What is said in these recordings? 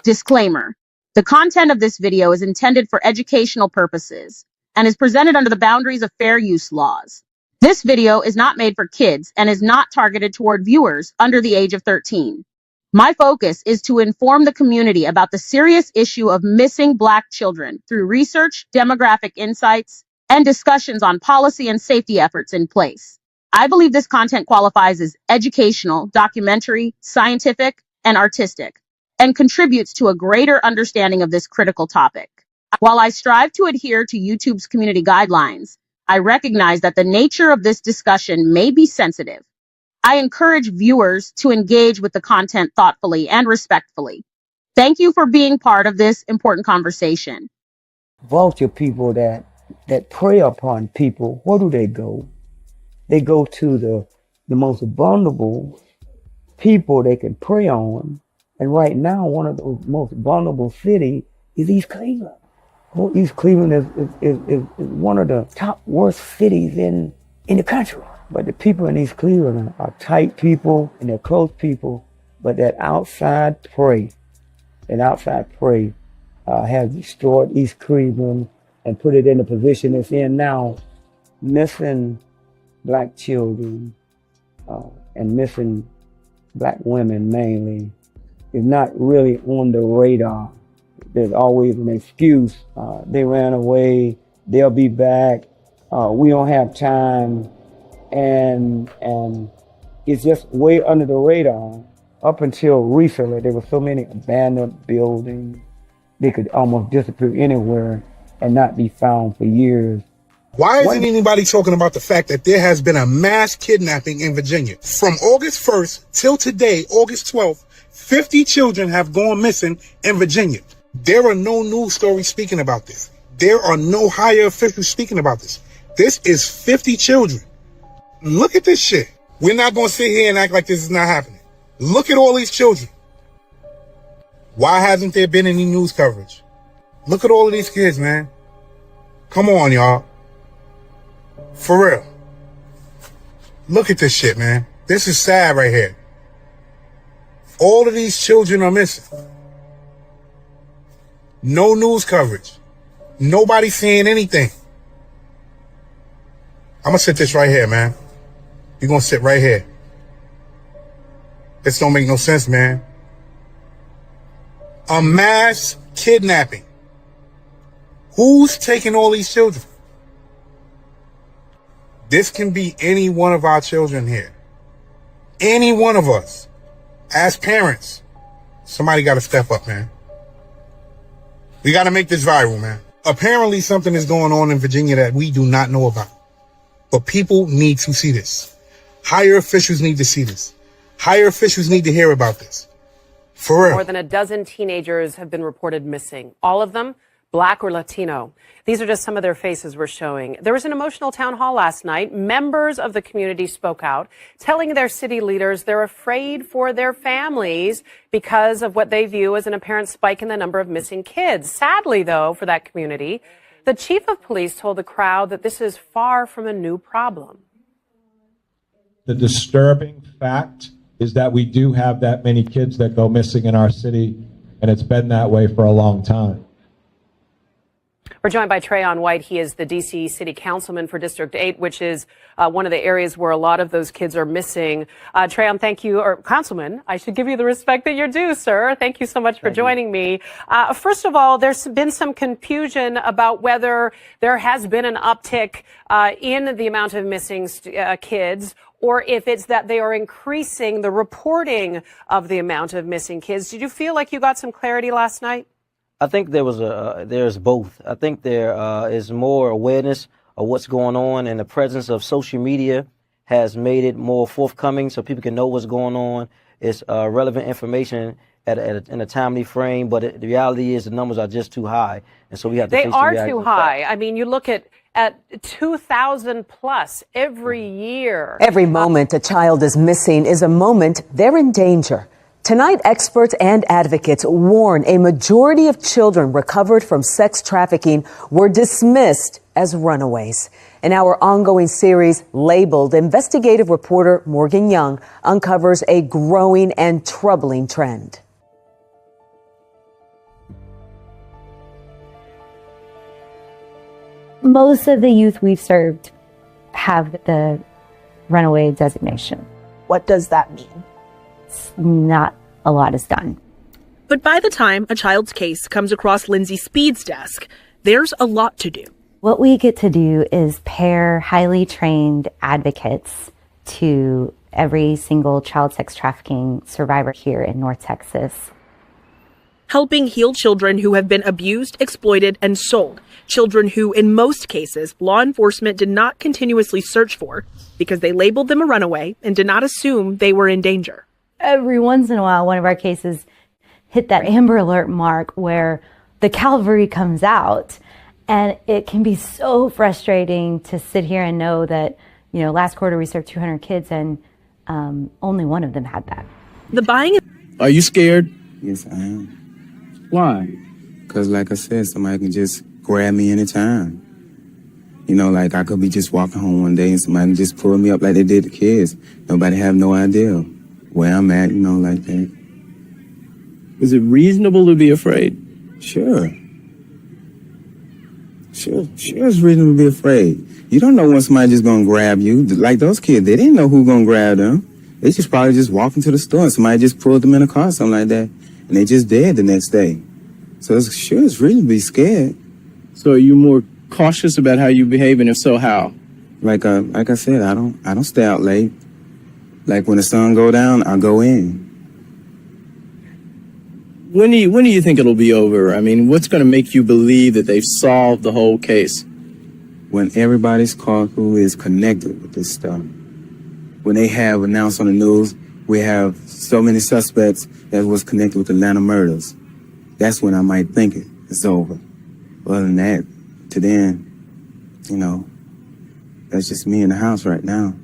Disclaimer. The content of this video is intended for educational purposes and is presented under the boundaries of fair use laws. This video is not made for kids and is not targeted toward viewers under the age of 13. My focus is to inform the community about the serious issue of missing Black children through research, demographic insights, and discussions on policy and safety efforts in place. I believe this content qualifies as educational, documentary, scientific, and artistic, and contributes to a greater understanding of this critical topic. While I strive to adhere to YouTube's community guidelines, I recognize that the nature of this discussion may be sensitive. I encourage viewers to engage with the content thoughtfully and respectfully. Thank you for being part of this important conversation. Vulture people that prey upon people, where do they go? They go to the most vulnerable people they can prey on. And right now, one of the most vulnerable cities is East Cleveland. Well, East Cleveland is one of the top worst cities in the country. But the people in East Cleveland are tight people and they're close people. But that outside prey has destroyed East Cleveland and put it in the position it's in now, missing Black children and missing Black women mainly is not really on the radar. There's always an excuse. They ran away, they'll be back, we don't have time, and it's just way under the radar. Up until recently, there were so many abandoned buildings, they could almost disappear anywhere and not be found for years. Why isn't anybody talking about the fact that there has been a mass kidnapping in Virginia? From August 1st till today, August 12th, 50 children have gone missing in Virginia. There are no news stories speaking about this. There are no higher officials speaking about this. This is 50 children. Look at this shit. We're not going to sit here and act like this is not happening. Look at all these children. Why hasn't there been any news coverage? Look at all of these kids, man. Come on, y'all. For real. Look at this shit, man. This is sad right here. All of these children are missing. No news coverage. Nobody saying anything. I'm gonna sit this right here, man. You're gonna sit right here. This don't make no sense, man. A mass kidnapping. Who's taking all these children? This can be any one of our children here. Any one of us. As parents, somebody got to step up, man. We got to make this viral, man. Apparently something is going on in Virginia that we do not know about. But people need to see this. Higher officials need to see this. Higher officials need to hear about this. For real. More than a dozen teenagers have been reported missing. All of them Black or Latino. These are just some of their faces we're showing. There was an emotional town hall last night. Members of the community spoke out, telling their city leaders they're afraid for their families because of what they view as an apparent spike in the number of missing kids. Sadly, though, for that community, the chief of police told the crowd that this is far from a new problem. The disturbing fact is that we do have that many kids that go missing in our city, and it's been that way for a long time. We're joined by Trayon White. He is the D.C. City Councilman for District 8, which is one of the areas where a lot of those kids are missing. Trayon, thank you, or Councilman, I should give you the respect that you're due, sir. Thank you so much for joining me. First of all, there's been some confusion about whether there has been an uptick in the amount of missing kids, or if it's that they are increasing the reporting of the amount of missing kids. Did you feel like you got some clarity last night? I think there's both. I think there is more awareness of what's going on, and the presence of social media has made it more forthcoming so people can know what's going on. It's relevant information in a timely frame, but the reality is the numbers are just too high, and so we have to face the reality. They are too high. I mean, you look at 2,000 plus every year. Every moment a child is missing is a moment they're in danger. Tonight, experts and advocates warn a majority of children recovered from sex trafficking were dismissed as runaways. In our ongoing series labeled, investigative reporter Morgan Young uncovers a growing and troubling trend. Most of the youth we've served have the runaway designation. What does that mean? Not a lot is done. But by the time a child's case comes across Lindsay Speed's desk, there's a lot to do. What we get to do is pair highly trained advocates to every single child sex trafficking survivor here in North Texas. Helping heal children who have been abused, exploited, and sold. Children who, in most cases, law enforcement did not continuously search for because they labeled them a runaway and did not assume they were in danger. Every once in a while, one of our cases hit that Amber Alert mark where the cavalry comes out. And it can be so frustrating to sit here and know that, last quarter we served 200 kids and only one of them had that. The buying. Are you scared? Yes, I am. Why? Because like I said, somebody can just grab me anytime. Like I could be just walking home one day and somebody can just pull me up like they did the kids. Nobody have no idea where I'm at, like that. Is it reasonable to be afraid? Sure, it's reasonable to be afraid. You don't know when somebody just gonna grab you. Like those kids, they didn't know who gonna grab them. They just probably just walked into the store and somebody just pulled them in a car, something like that. And they just dead the next day. So it's reasonable to be scared. So are you more cautious about how you behave, and if so, how? Like I said, I don't stay out late. Like when the sun go down, I go in. When do you think it'll be over? I mean, what's going to make you believe that they've solved the whole case? When everybody's called who is connected with this stuff. When they have announced on the news, we have so many suspects that was connected with Atlanta murders. That's when I might think it's over. Other than that, to then, that's just me in the house right now.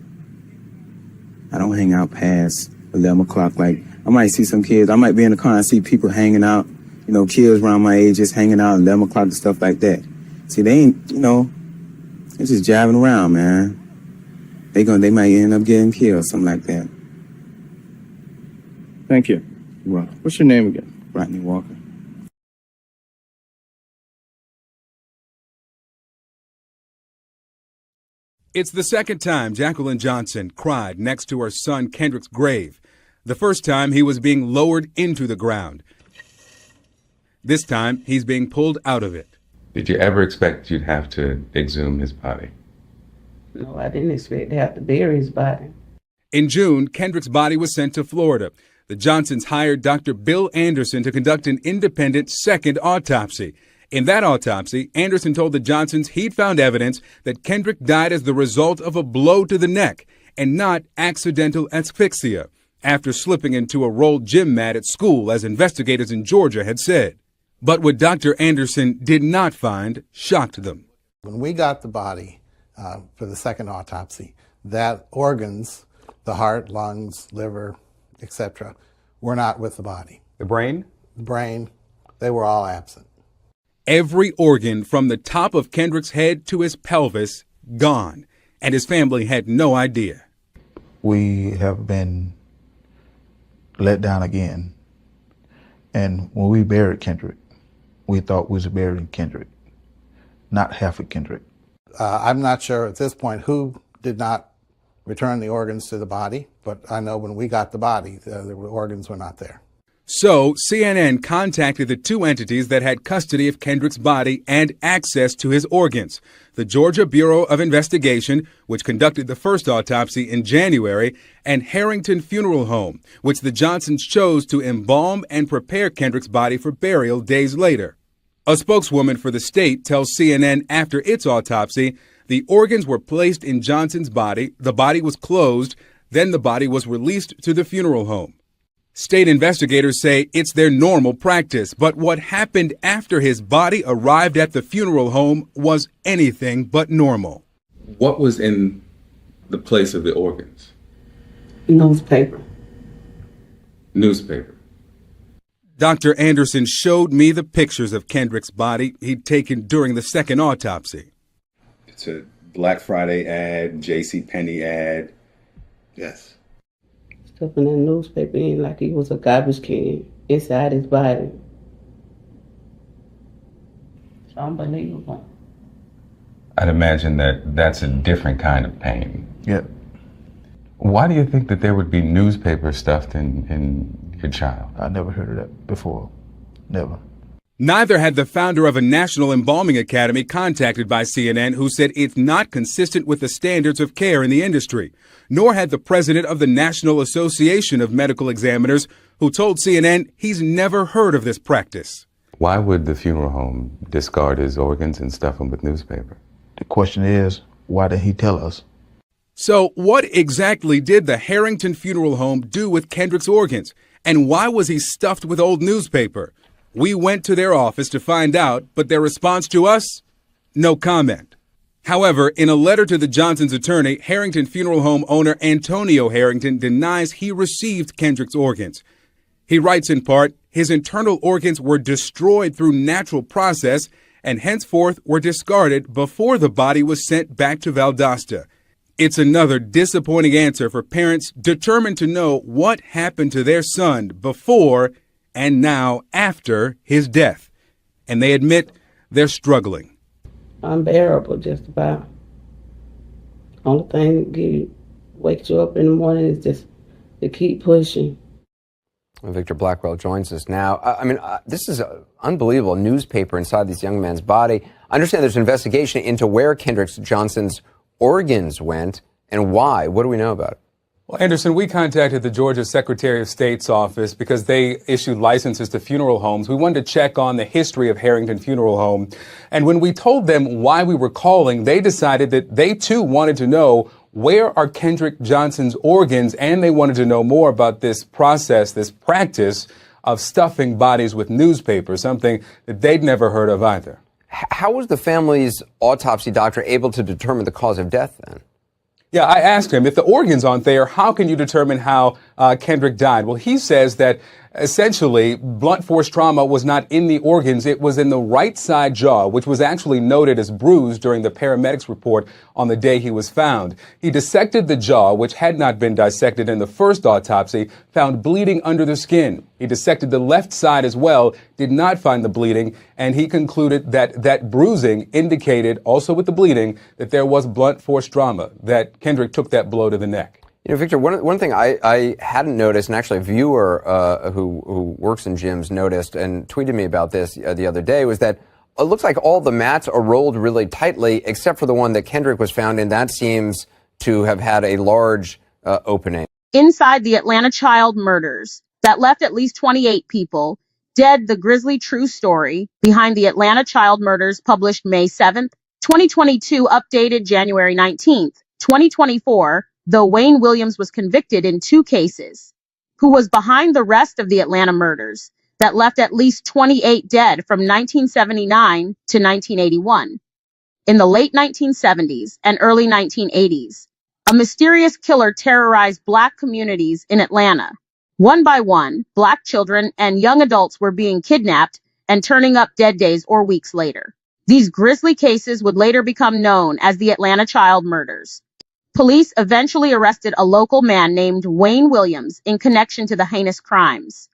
I don't hang out past 11 o'clock. Like, I might see some kids. I might be in the car and see people hanging out, kids around my age just hanging out at 11 o'clock and stuff like that. See, they ain't, they're just jiving around, man. They might end up getting killed, something like that. Thank you. You're welcome. What's your name again? Rodney Walker. It's the second time Jacqueline Johnson cried next to her son Kendrick's grave. The first time he was being lowered into the ground. This time he's being pulled out of it. Did you ever expect you'd have to exhume his body? No, I didn't expect to have to bury his body. In June, Kendrick's body was sent to Florida. The Johnsons hired Dr. Bill Anderson to conduct an independent second autopsy. In that autopsy, Anderson told the Johnsons he'd found evidence that Kendrick died as the result of a blow to the neck and not accidental asphyxia after slipping into a rolled gym mat at school, as investigators in Georgia had said. But what Dr. Anderson did not find shocked them. When we got the body for the second autopsy, that organs, the heart, lungs, liver, etc., were not with the body. The brain? The brain, they were all absent. Every organ from the top of Kendrick's head to his pelvis gone, and his family had no idea. We have been let down again. And when we buried Kendrick, we thought we was burying Kendrick, not half of Kendrick. I'm not sure at this point who did not return the organs to the body, but I know when we got the body, the organs were not there. So CNN contacted the two entities that had custody of Kendrick's body and access to his organs. The Georgia Bureau of Investigation, which conducted the first autopsy in January, and Harrington Funeral Home, which the Johnsons chose to embalm and prepare Kendrick's body for burial days later. A spokeswoman for the state tells CNN after its autopsy, the organs were placed in Johnson's body, the body was closed, then the body was released to the funeral home. State investigators say it's their normal practice, but what happened after his body arrived at the funeral home was anything but normal. What was in the place of the organs? Newspaper. Newspaper. Dr. Anderson showed me the pictures of Kendrick's body he'd taken during the second autopsy. It's a Black Friday ad, JCPenney ad. Yes. Stuff in that newspaper in like he was a garbage can inside his body. It's unbelievable. I'd imagine that that's a different kind of pain. Yep. Why do you think that there would be newspaper stuffed in your child? I never heard of that before. Never. Neither had the founder of a national embalming academy contacted by CNN, who said it's not consistent with the standards of care in the industry, nor had the president of the National Association of Medical Examiners, who told CNN he's never heard of this practice. Why would the funeral home discard his organs and stuff them with newspaper? The question is, why didn't he tell us? So what exactly did the Harrington Funeral Home do with Kendrick's organs? And why was he stuffed with old newspaper? We went to their office to find out, but their response to us? No comment. However, in a letter to the Johnsons' attorney, Harrington Funeral Home owner Antonio Harrington denies he received Kendrick's organs. He writes in part, his internal organs were destroyed through natural process and henceforth were discarded before the body was sent back to Valdosta. It's another disappointing answer for parents determined to know what happened to their son before and now after his death. And they admit they're struggling. Unbearable, just about. Only thing that wakes you up in the morning is just to keep pushing. Victor Blackwell joins us now. This is an unbelievable newspaper inside this young man's body. I understand there's an investigation into where Kendrick Johnson's organs went and why. What do we know about it? Well, Anderson, we contacted the Georgia Secretary of State's office because they issued licenses to funeral homes. We wanted to check on the history of Harrington Funeral Home. And when we told them why we were calling, they decided that they too wanted to know where are Kendrick Johnson's organs, and they wanted to know more about this process, this practice of stuffing bodies with newspapers, something that they'd never heard of either. How was the family's autopsy doctor able to determine the cause of death then? Yeah, I asked him, if the organs aren't there, how can you determine how Kendrick died? Well, he says that essentially blunt force trauma was not in the organs. It was in the right side jaw, which was actually noted as bruised during the paramedics report on the day he was found. He dissected the jaw, which had not been dissected in the first autopsy, found bleeding under the skin. He dissected the left side as well, did not find the bleeding, and he concluded that that bruising indicated, also with the bleeding, that there was blunt force trauma, that Kendrick took that blow to the neck. You know, Victor, one thing I hadn't noticed, and actually a viewer who works in gyms noticed and tweeted me about this the other day, was that it looks like all the mats are rolled really tightly, except for the one that Kendrick was found in. That seems to have had a large opening. Inside the Atlanta child murders that left at least 28 people dead, the grisly true story behind the Atlanta child murders published May 7th, 2022, updated January 19th, 2024, though Wayne Williams was convicted in 2 cases, who was behind the rest of the Atlanta murders that left at least 28 dead from 1979 to 1981. In the late 1970s and early 1980s, a mysterious killer terrorized Black communities in Atlanta. One by one, Black children and young adults were being kidnapped and turning up dead days or weeks later. These grisly cases would later become known as the Atlanta child murders. Police eventually arrested a local man named Wayne Williams in connection to the heinous crimes.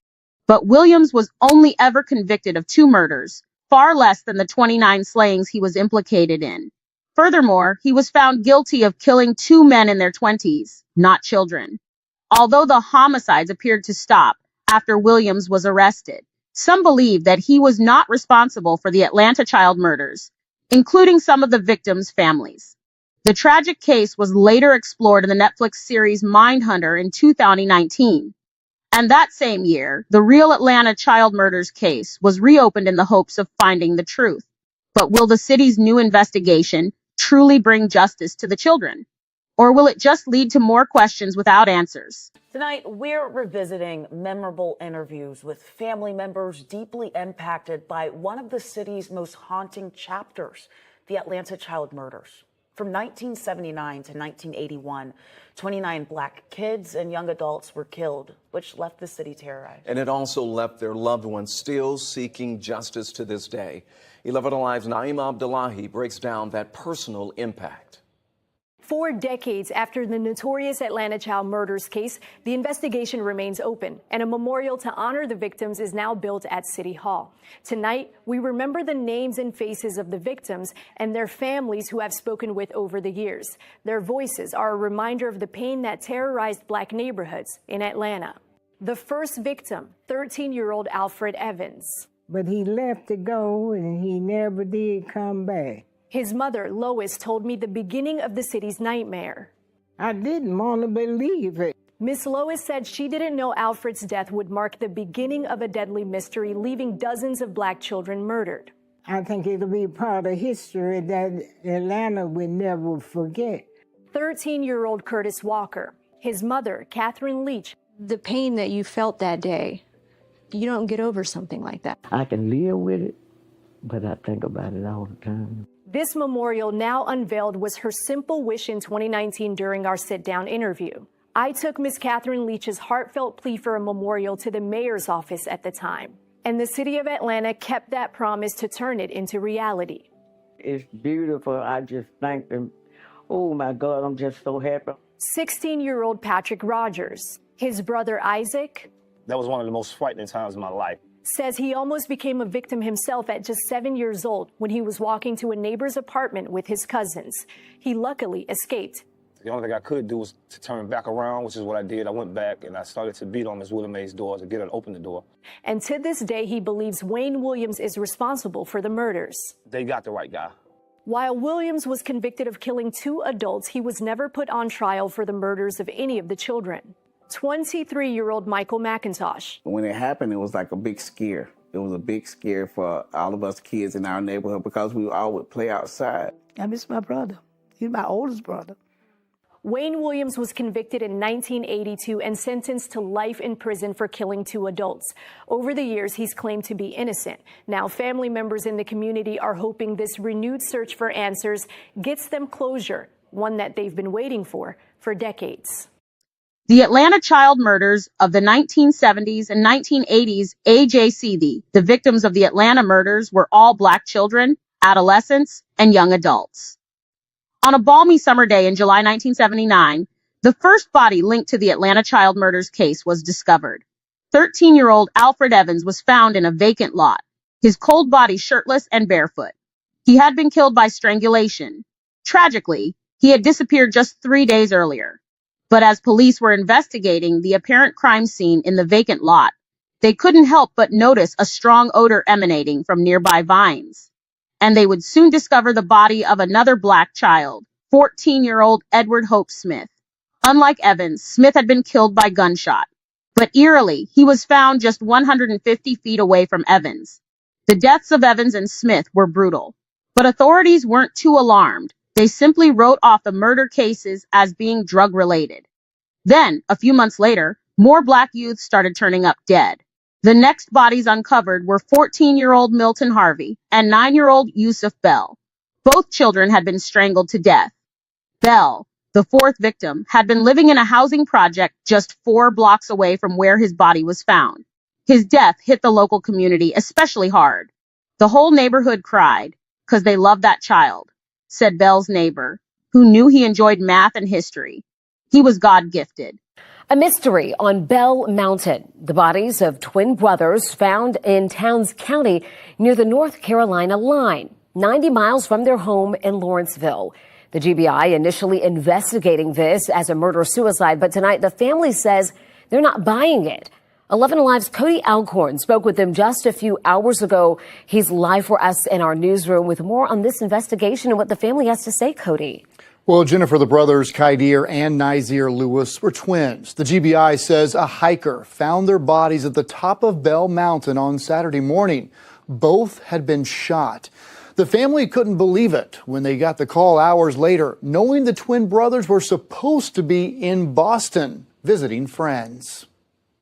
But Williams was only ever convicted of 2 murders, far less than the 29 slayings he was implicated in. Furthermore, he was found guilty of killing 2 men in their 20s, not children. Although the homicides appeared to stop after Williams was arrested, some believe that he was not responsible for the Atlanta child murders, including some of the victims' families. The tragic case was later explored in the Netflix series Mindhunter in 2019. And that same year, the real Atlanta child murders case was reopened in the hopes of finding the truth. But will the city's new investigation truly bring justice to the children? Or will it just lead to more questions without answers? Tonight, we're revisiting memorable interviews with family members deeply impacted by one of the city's most haunting chapters, the Atlanta child murders. From 1979 to 1981, 29 Black kids and young adults were killed, which left the city terrorized. And it also left their loved ones still seeking justice to this day. 11 Alive's Naima Abdullahi breaks down that personal impact. 4 decades after the notorious Atlanta child murders case, the investigation remains open, and a memorial to honor the victims is now built at City Hall. Tonight, we remember the names and faces of the victims and their families who have spoken with over the years. Their voices are a reminder of the pain that terrorized Black neighborhoods in Atlanta. The first victim, 13-year-old Alfred Evans. But he left to go, and he never did come back. His mother, Lois, told me the beginning of the city's nightmare. I didn't want to believe it. Miss Lois said she didn't know Alfred's death would mark the beginning of a deadly mystery, leaving dozens of Black children murdered. I think it'll be part of history that Atlanta will never forget. 13-year-old Curtis Walker. His mother, Catherine Leach. The pain that you felt that day, you don't get over something like that. I can live with it, but I think about it all the time. This memorial, now unveiled, was her simple wish in 2019 during our sit-down interview. I took Miss Catherine Leach's heartfelt plea for a memorial to the mayor's office at the time, and the city of Atlanta kept that promise to turn it into reality. It's beautiful. I just thank them. Oh my God, I'm just so happy. 16-year-old Patrick Rogers, his brother Isaac. That was one of the most frightening times of my life. Says he almost became a victim himself at just 7 years old when he was walking to a neighbor's apartment with his cousins. He luckily escaped. The only thing I could do was to turn back around, which is what I did. I went back and I started to beat on Miss Willie Mae's door to get her to open the door. And to this day, he believes Wayne Williams is responsible for the murders. They got the right guy. While Williams was convicted of killing 2 adults, he was never put on trial for the murders of any of the children. 23-year-old Michael McIntosh. When it happened, it was like a big scare. It was a big scare for all of us kids in our neighborhood because we all would play outside. I miss my brother. He's my oldest brother. Wayne Williams was convicted in 1982 and sentenced to life in prison for killing 2 adults. Over the years, he's claimed to be innocent. Now, family members in the community are hoping this renewed search for answers gets them closure, one that they've been waiting for decades. The Atlanta child murders of the 1970s and 1980s AJC, the victims of the Atlanta murders were all Black children, adolescents, and young adults. On a balmy summer day in July 1979, the first body linked to the Atlanta child murders case was discovered. 13-year-old Alfred Evans was found in a vacant lot, his cold body shirtless and barefoot. He had been killed by strangulation. Tragically, he had disappeared just 3 days earlier. But as police were investigating the apparent crime scene in the vacant lot, they couldn't help but notice a strong odor emanating from nearby vines. And they would soon discover the body of another Black child, 14-year-old Edward Hope Smith. Unlike Evans, Smith had been killed by gunshot. But eerily, he was found just 150 feet away from Evans. The deaths of Evans and Smith were brutal. But authorities weren't too alarmed. They simply wrote off the murder cases as being drug-related. Then, a few months later, more Black youths started turning up dead. The next bodies uncovered were 14-year-old Milton Harvey and 9-year-old Yusuf Bell. Both children had been strangled to death. Bell, the 4th victim, had been living in a housing project just 4 blocks away from where his body was found. His death hit the local community especially hard. The whole neighborhood cried, because they loved that child, said Bell's neighbor, who knew he enjoyed math and history. He was God-gifted. A mystery on Bell Mountain. The bodies of twin brothers found in Towns County near the North Carolina line, 90 miles from their home in Lawrenceville. The GBI initially investigating this as a murder-suicide, but tonight the family says they're not buying it. 11 Alive's Cody Alcorn spoke with them just a few hours ago. He's live for us in our newsroom with more on this investigation and what the family has to say, Cody. Well, Jennifer, the brothers Kydir and Nazir Lewis were twins. The GBI says a hiker found their bodies at the top of Bell Mountain on Saturday morning. Both had been shot. The family couldn't believe it when they got the call hours later, knowing the twin brothers were supposed to be in Boston visiting friends.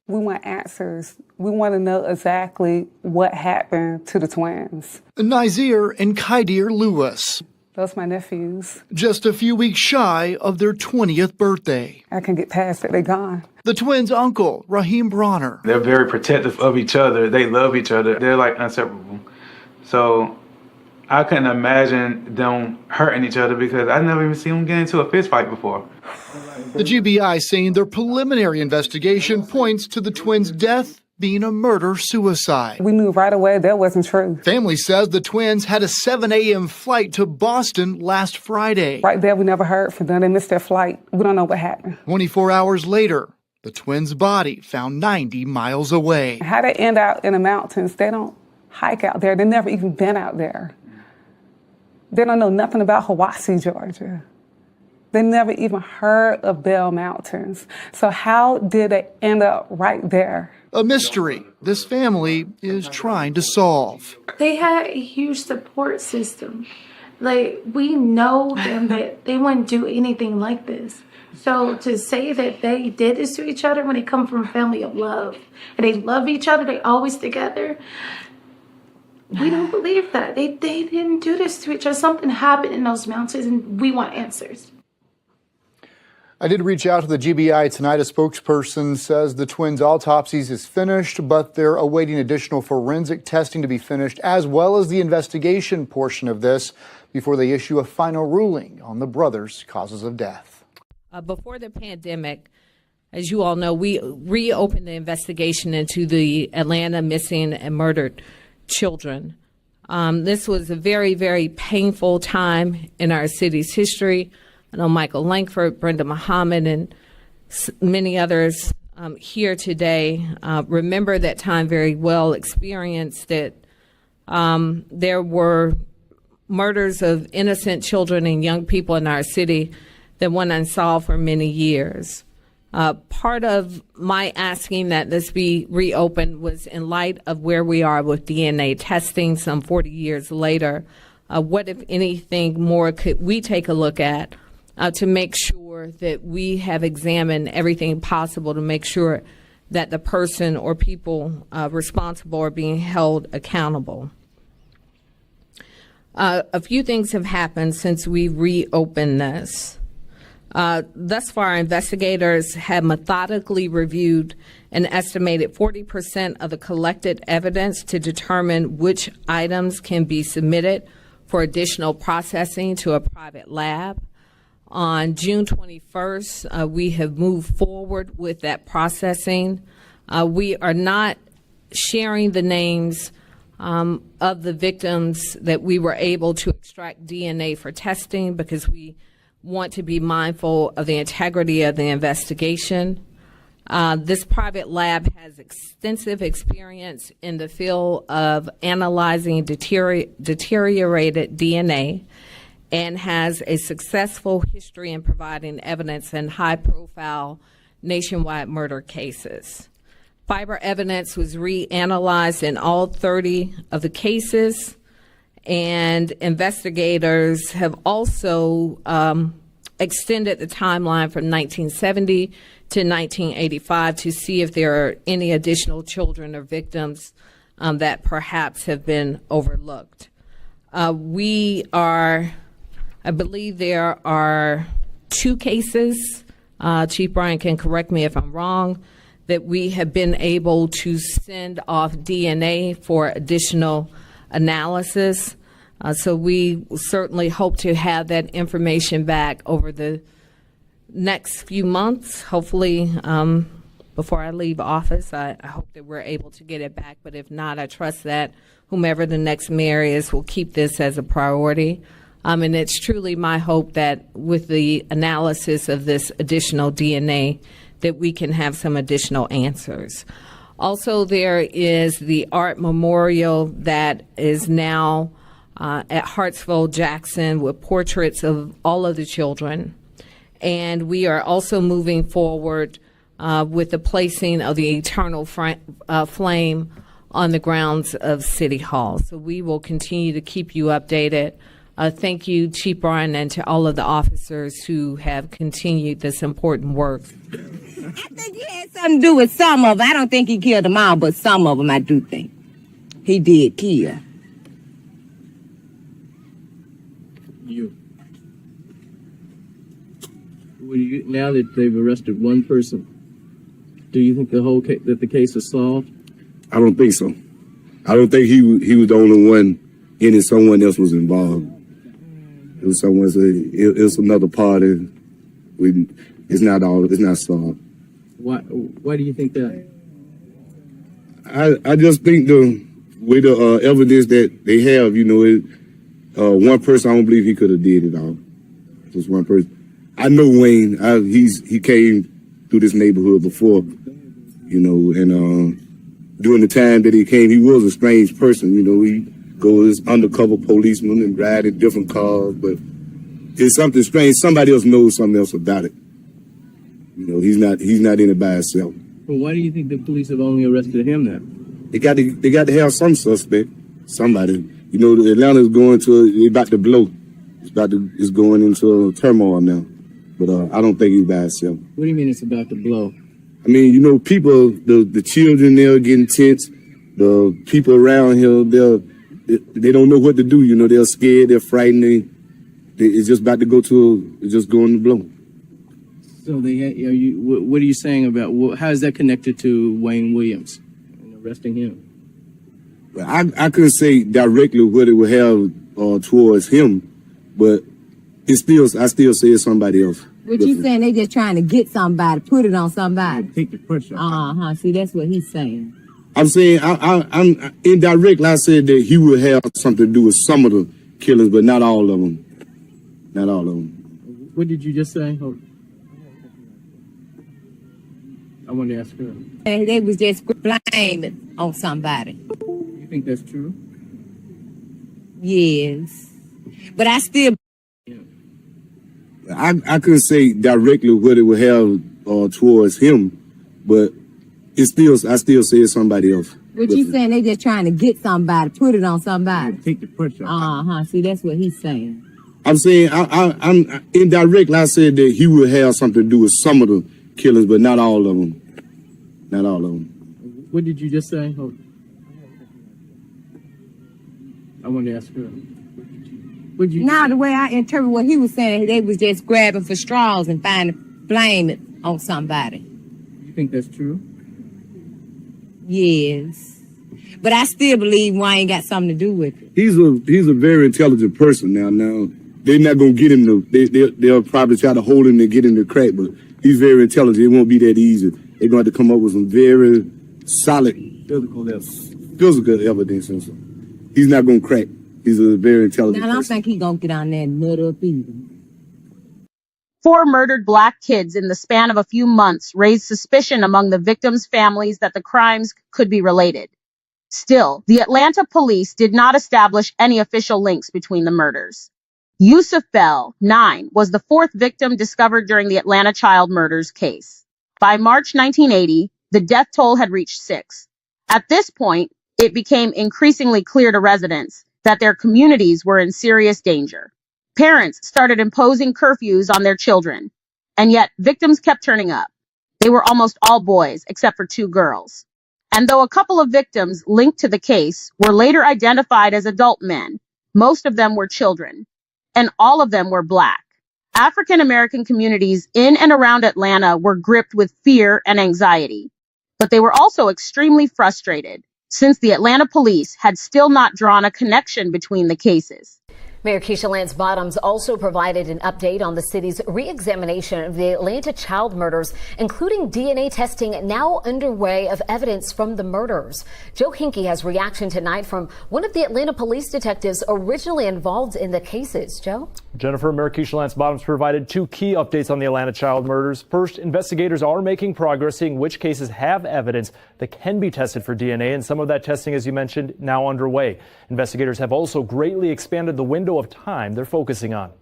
We want answers. We want to know exactly what happened to the twins. Nazir and Kydir Lewis. Those my nephews. Just a few weeks shy of their 20th birthday. I can get past it. They're gone. The twins' uncle, Raheem Bronner. They're very protective of each other. They love each other. They're like inseparable. So I couldn't imagine them hurting each other because I never even seen them get into a fist fight before. The GBI saying their preliminary investigation points to the twins' death being a murder-suicide. We knew right away that wasn't true. Family says the twins had a 7 a.m. flight to Boston last Friday. Right there, we never heard from them. They missed their flight. We don't know what happened. 24 hours later, the twins' body found 90 miles away. How they end out in the mountains, they don't hike out there. They've never even been out there. They don't know nothing about Hiwassee, Georgia. They never even heard of Bell Mountains. So how did they end up right there? A mystery this family is trying to solve. They had a huge support system. Like, we know them that they wouldn't do anything like this. So to say that they did this to each other when they come from a family of love, and they love each other, they always together, we don't believe that. They didn't do this to each other. Something happened in those mountains, and we want answers. I did reach out to the GBI tonight. A spokesperson says the twins' autopsies is finished, but they're awaiting additional forensic testing to be finished, as well as the investigation portion of this, before they issue a final ruling on the brothers' causes of death. Before the pandemic, as you all know, we reopened the investigation into the Atlanta missing and murdered children. This was a very, very painful time in our city's history. I know Michael Langford, Brenda Muhammad, and many others here today remember that time very well, experienced that there were murders of innocent children and young people in our city that went unsolved for many years. Part of my asking that this be reopened was in light of where we are with DNA testing some 40 years later. What, if anything, more could we take a look at to make sure that we have examined everything possible to make sure that the person or people responsible are being held accountable? A few things have happened since we reopened this. Thus far, investigators have methodically reviewed an estimated 40% of the collected evidence to determine which items can be submitted for additional processing to a private lab. On June 21st, we have moved forward with that processing. We are not sharing the names of the victims that we were able to extract DNA for testing because we want to be mindful of the integrity of the investigation. This private lab has extensive experience in the field of analyzing deteriorated DNA and has a successful history in providing evidence in high-profile nationwide murder cases. Fiber evidence was reanalyzed in all 30 of the cases, and investigators have also extended the timeline from 1970 to 1985 to see if there are any additional children or victims that perhaps have been overlooked. I believe there are 2 cases, Chief Bryan can correct me if I'm wrong, that we have been able to send off DNA for additional analysis. So we certainly hope to have that information back over the next few months. Hopefully, before I leave office, I hope that we're able to get it back. But if not, I trust that whomever the next mayor is will keep this as a priority. And it's truly my hope that with the analysis of this additional DNA, that we can have some additional answers. Also, there is the art memorial that is now at Hartsfield Jackson with portraits of all of the children. And we are also moving forward with the placing of the eternal flame on the grounds of City Hall. So we will continue to keep you updated. Thank you, Chief Bryan, and to all of the officers who have continued this important work. I think he had something to do with some of them. I don't think he killed them all, but some of them I do think he did kill. Now that they've arrested one person, do you think the case is solved? I don't think so. I don't think he was the only one any someone else was involved. It was someone. It was another party. It's not solved. Why do you think that? I just think with the evidence that they have, one person, I don't believe he could have did it all. Just one person. I know Wayne. He came through this neighborhood before, and during the time that he came, he was a strange person. He goes undercover policeman and ride in different cars, but it's something strange. Somebody else knows something else about it. He's not in it by himself. Well, why do you think the police have only arrested him then? They got to have some suspect, somebody. Atlanta's they're about to blow. It's going into turmoil now. But I don't think he's by himself. What do you mean it's about to blow? I mean, people, the children, they're getting tense. The people around here, they don't know what to do. They're scared, they're frightened. It's just about to it's just going to blow. So what are you saying about, how is that connected to Wayne Williams and arresting him? I couldn't say directly what it would have towards him, but I still say it's somebody else. What you saying? They just trying to get somebody, put it on somebody. Take the pressure. See, that's what he's saying. I'm saying I'm indirectly. I said that he would have something to do with some of the killings, but not all of them. Not all of them. What did you just say? I wanted to ask her. And they was just blaming on somebody. You think that's true? Yes, but I still. I couldn't say directly what it would have towards him, but I still say it's somebody else. What you saying? They just trying to get somebody, put it on somebody. Take the pressure. See, that's what he's saying. I'm saying I'm indirectly. I said that he would have something to do with some of the killings, but not all of them. Not all of them. What did you just say? I wanted to ask her. Now, the way I interpret what he was saying, they was just grabbing for straws and blame it on somebody. You think that's true? Yes, but I still believe Wayne got something to do with it. He's a very intelligent person. Now they're not gonna get him they'll probably try to hold him to get him to crack, but he's very intelligent. It won't be that easy. They're going to come up with some very solid physical evidence. And he's not going to crack. He's a very intelligent person. I don't think he's going to get on there and nut up either. 4 murdered Black kids in the span of a few months raised suspicion among the victims' families that the crimes could be related. Still, the Atlanta police did not establish any official links between the murders. Yusuf Bell, 9, was the 4th victim discovered during the Atlanta child murders case. By March 1980, the death toll had reached 6. At this point, it became increasingly clear to residents that their communities were in serious danger. Parents started imposing curfews on their children, and yet victims kept turning up. They were almost all boys, except for 2 girls. And though a couple of victims linked to the case were later identified as adult men, most of them were children, and all of them were Black. African American communities in and around Atlanta were gripped with fear and anxiety, but they were also extremely frustrated since the Atlanta police had still not drawn a connection between the cases. Mayor Keisha Lance Bottoms also provided an update on the city's re-examination of the Atlanta child murders, including DNA testing now underway of evidence from the murders. Joe Hinkie has reaction tonight from one of the Atlanta police detectives originally involved in the cases. Joe? Jennifer, Mayor Keisha Lance Bottoms provided 2 key updates on the Atlanta child murders. First, investigators are making progress seeing which cases have evidence that can be tested for DNA, and some of that testing, as you mentioned, now underway. Investigators have also greatly expanded the window of time they're focusing on.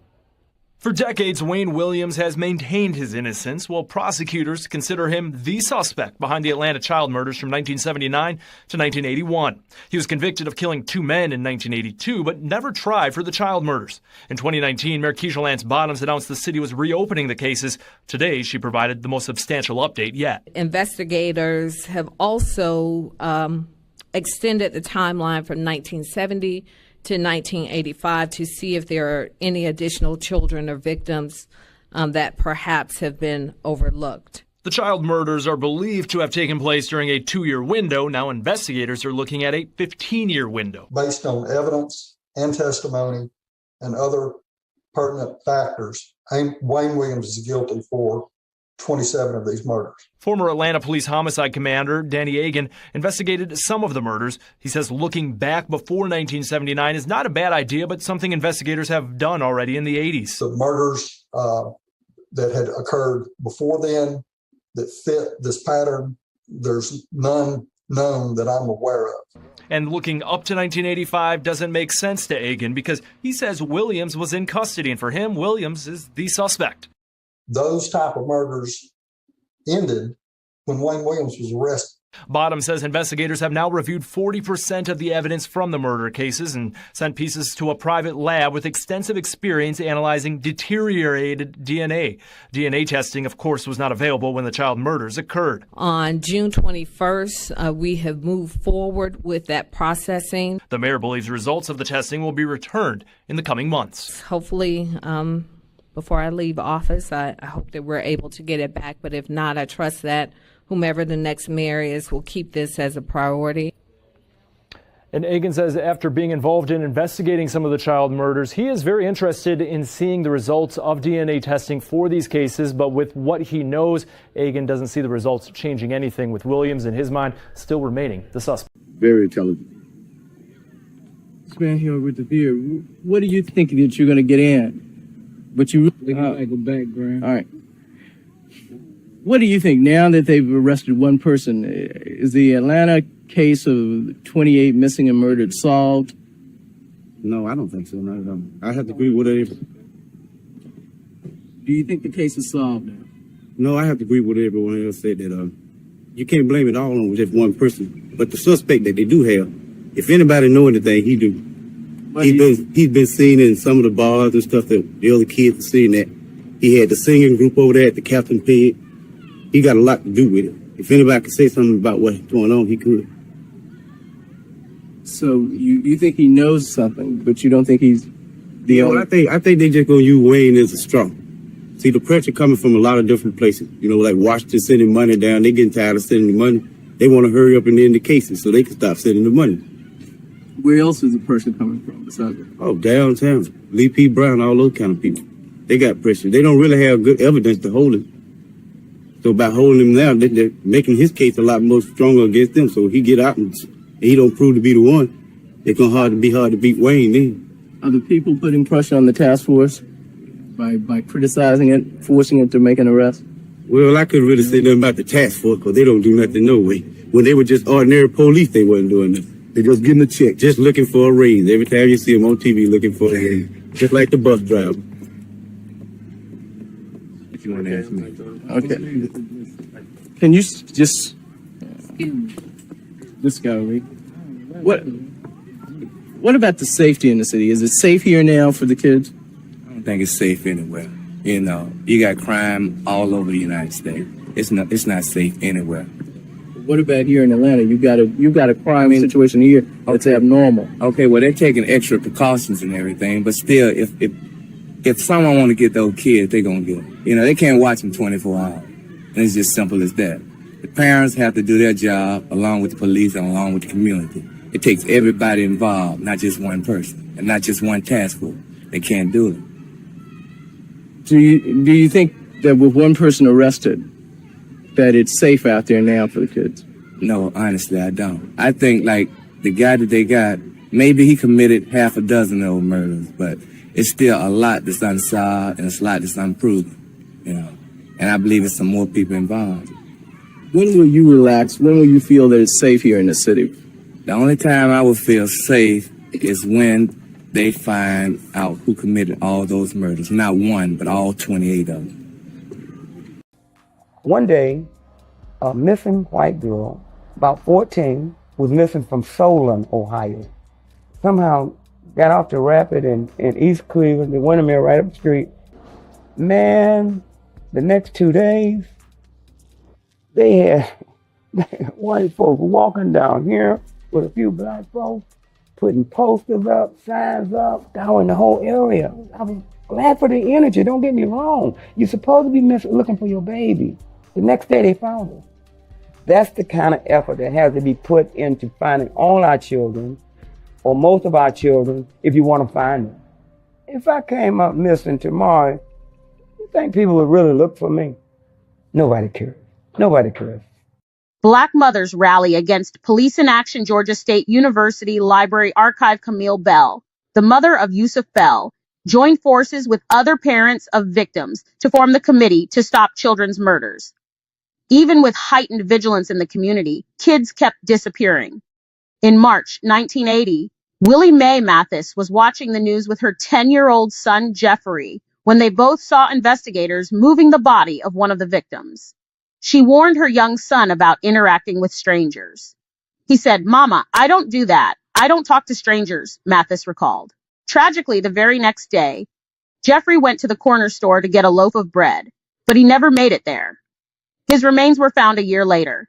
For decades, Wayne Williams has maintained his innocence, while prosecutors consider him the suspect behind the Atlanta child murders from 1979 to 1981. He was convicted of killing 2 men in 1982, but never tried for the child murders. In 2019, Mayor Keisha Lance Bottoms announced the city was reopening the cases. Today, she provided the most substantial update yet. Investigators have also extended the timeline from 1970 to 1985 to see if there are any additional children or victims that perhaps have been overlooked. The child murders are believed to have taken place during a 2-year window. Now investigators are looking at a 15-year window. Based on evidence and testimony and other pertinent factors, Wayne Williams is guilty for 27 of these murders. Former Atlanta Police Homicide Commander Danny Agan investigated some of the murders. He says looking back before 1979 is not a bad idea, but something investigators have done already in the 80s. The murders that had occurred before then that fit this pattern, there's none known that I'm aware of. And looking up to 1985 doesn't make sense to Agan because he says Williams was in custody, and for him, Williams is the suspect. Those type of murders ended when Wayne Williams was arrested. Bottom says investigators have now reviewed 40% of the evidence from the murder cases and sent pieces to a private lab with extensive experience analyzing deteriorated DNA. DNA testing, of course, was not available when the child murders occurred. On June 21st, we have moved forward with that processing. The mayor believes results of the testing will be returned in the coming months. Hopefully, before I leave office, I hope that we're able to get it back. But if not, I trust that whomever the next mayor is will keep this as a priority. And Agan says after being involved in investigating some of the child murders, he is very interested in seeing the results of DNA testing for these cases. But with what he knows, Agan doesn't see the results changing anything, with Williams, in his mind, still remaining the suspect. Very intelligent. This man here with the beard, what do you think that you're going to get in? But you really like a background. All right. What do you think now that they've arrested one person? Is the Atlanta case of 28 missing and murdered solved? No, I don't think so. Not at all. I have to agree with whatever. Do you think the case is solved now? No, I have to agree with what everyone else said that you can't blame it all on just one person. But the suspect that they do have, if anybody know anything, he do. He's been seen in some of the bars and stuff that the other kids have seen. That he had the singing group over there at the Captain Pig. He got a lot to do with it. If anybody could say something about what's going on, he could. So you think he knows something, but you don't think he's the only? I think they just gonna use Wayne as a straw. See, the pressure coming from a lot of different places. You know, like Washington sending money down. They getting tired of sending the money. They want to hurry up and end the cases so they can stop sending the money. Where else is the pressure coming from besides that? Oh, downtown. Lee P. Brown, all those kind of people. They got pressure. They don't really have good evidence to hold him. So by holding him now, they're making his case a lot more stronger against them. So if he get out and he don't prove to be the one, it's gonna be hard to beat Wayne then. Are the people putting pressure on the task force by criticizing it, forcing it to make an arrest? Well, I couldn't really say nothing about the task force because they don't do nothing no way. When they were just ordinary police, they wasn't doing nothing. They just getting a check, just looking for a raise. Every time you see them on TV looking for a raise, just like the bus driver. If you want to ask me. Okay. Can you just go, Lee? What about the safety in the city? Is it safe here now for the kids? I don't think it's safe anywhere. You know, you got crime all over the United States. It's not safe anywhere. What about here in Atlanta? You got a crime situation here that's abnormal. Okay, well they're taking extra precautions and everything, but still, if someone want to get those kids, they're gonna get them. You know, they can't watch them 24 hours, and it's just simple as that. The parents have to do their job along with the police and along with the community. It takes everybody involved, not just one person and not just one task force. They can't do it. Do you think that with one person arrested, that it's safe out there now for the kids? No, honestly, I don't. I think, like, the guy that they got, maybe he committed half a dozen of those murders, but it's still a lot that's unsolved and it's a lot that's unproven, you know. And I believe it's some more people involved. When will you relax? When will you feel that it's safe here in the city? The only time I will feel safe is when they find out who committed all those murders. Not one, but all 28 of them. One day, a missing white girl, about 14, was missing from Solon, Ohio. Somehow got off the rapid in East Cleveland, the Windermere right up the street. Man, the next 2 days, they had white folks walking down here with a few black folks, putting posters up, signs up, down in the whole area. I was glad for the energy, don't get me wrong. You're supposed to be looking for your baby. The next day they found her. That's the kind of effort that has to be put into finding all our children or most of our children if you want to find them. If I came up missing tomorrow, you think people would really look for me? Nobody cares. Nobody cares. Black mothers rally against Police in Action Georgia State University Library Archive. Camille Bell, the mother of Yusuf Bell, joined forces with other parents of victims to form the Committee to Stop Children's Murders. Even with heightened vigilance in the community, kids kept disappearing. In March 1980, Willie Mae Mathis was watching the news with her 10-year-old son, Jeffrey, when they both saw investigators moving the body of one of the victims. She warned her young son about interacting with strangers. He said, "Mama, I don't do that. I don't talk to strangers," Mathis recalled. Tragically, the very next day, Jeffrey went to the corner store to get a loaf of bread, but he never made it there. His remains were found a year later.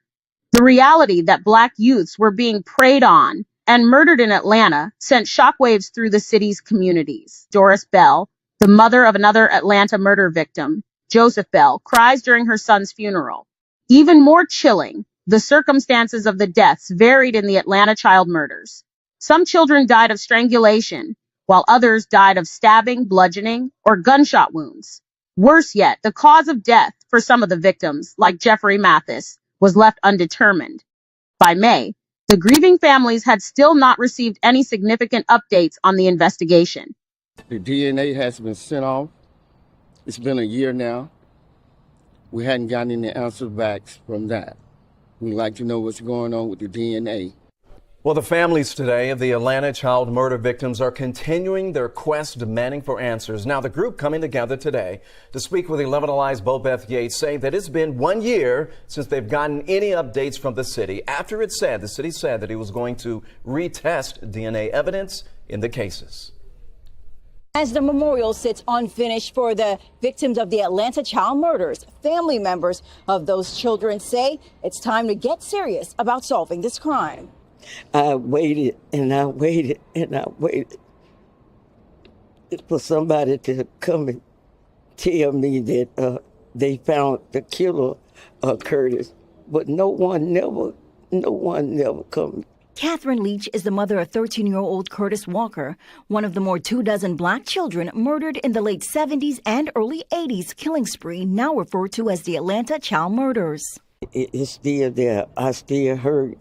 The reality that Black youths were being preyed on and murdered in Atlanta sent shockwaves through the city's communities. Doris Bell, the mother of another Atlanta murder victim, Joseph Bell, cries during her son's funeral. Even more chilling, the circumstances of the deaths varied in the Atlanta child murders. Some children died of strangulation, while others died of stabbing, bludgeoning, or gunshot wounds. Worse yet, the cause of death for some of the victims, like Jeffrey Mathis, was left undetermined. By May, the grieving families had still not received any significant updates on the investigation. The DNA has been sent off. It's been a year now. We hadn't gotten any answers back from that. We'd like to know what's going on with the DNA. Well, the families today of the Atlanta child murder victims are continuing their quest demanding for answers. Now, the group coming together today to speak with 11 Alive's Bo Beth Yates say that it's been 1 year since they've gotten any updates from the city after the city said that it was going to retest DNA evidence in the cases. As the memorial sits unfinished for the victims of the Atlanta child murders, family members of those children say it's time to get serious about solving this crime. I waited and I waited and I waited for somebody to come and tell me that they found the killer, Curtis, but no one never come. Catherine Leach is the mother of 13-year-old Curtis Walker, one of the more 24 Black children murdered in the late 70s and early 80s killing spree now referred to as the Atlanta child murders. It's still there. I still hurt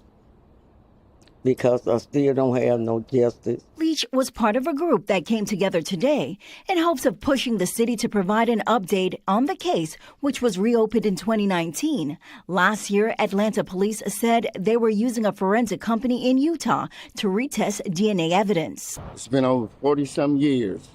because I still don't have no justice. Leach was part of a group that came together today in hopes of pushing the city to provide an update on the case, which was reopened in 2019. Last year, Atlanta police said they were using a forensic company in Utah to retest DNA evidence. It's been over 40-some years,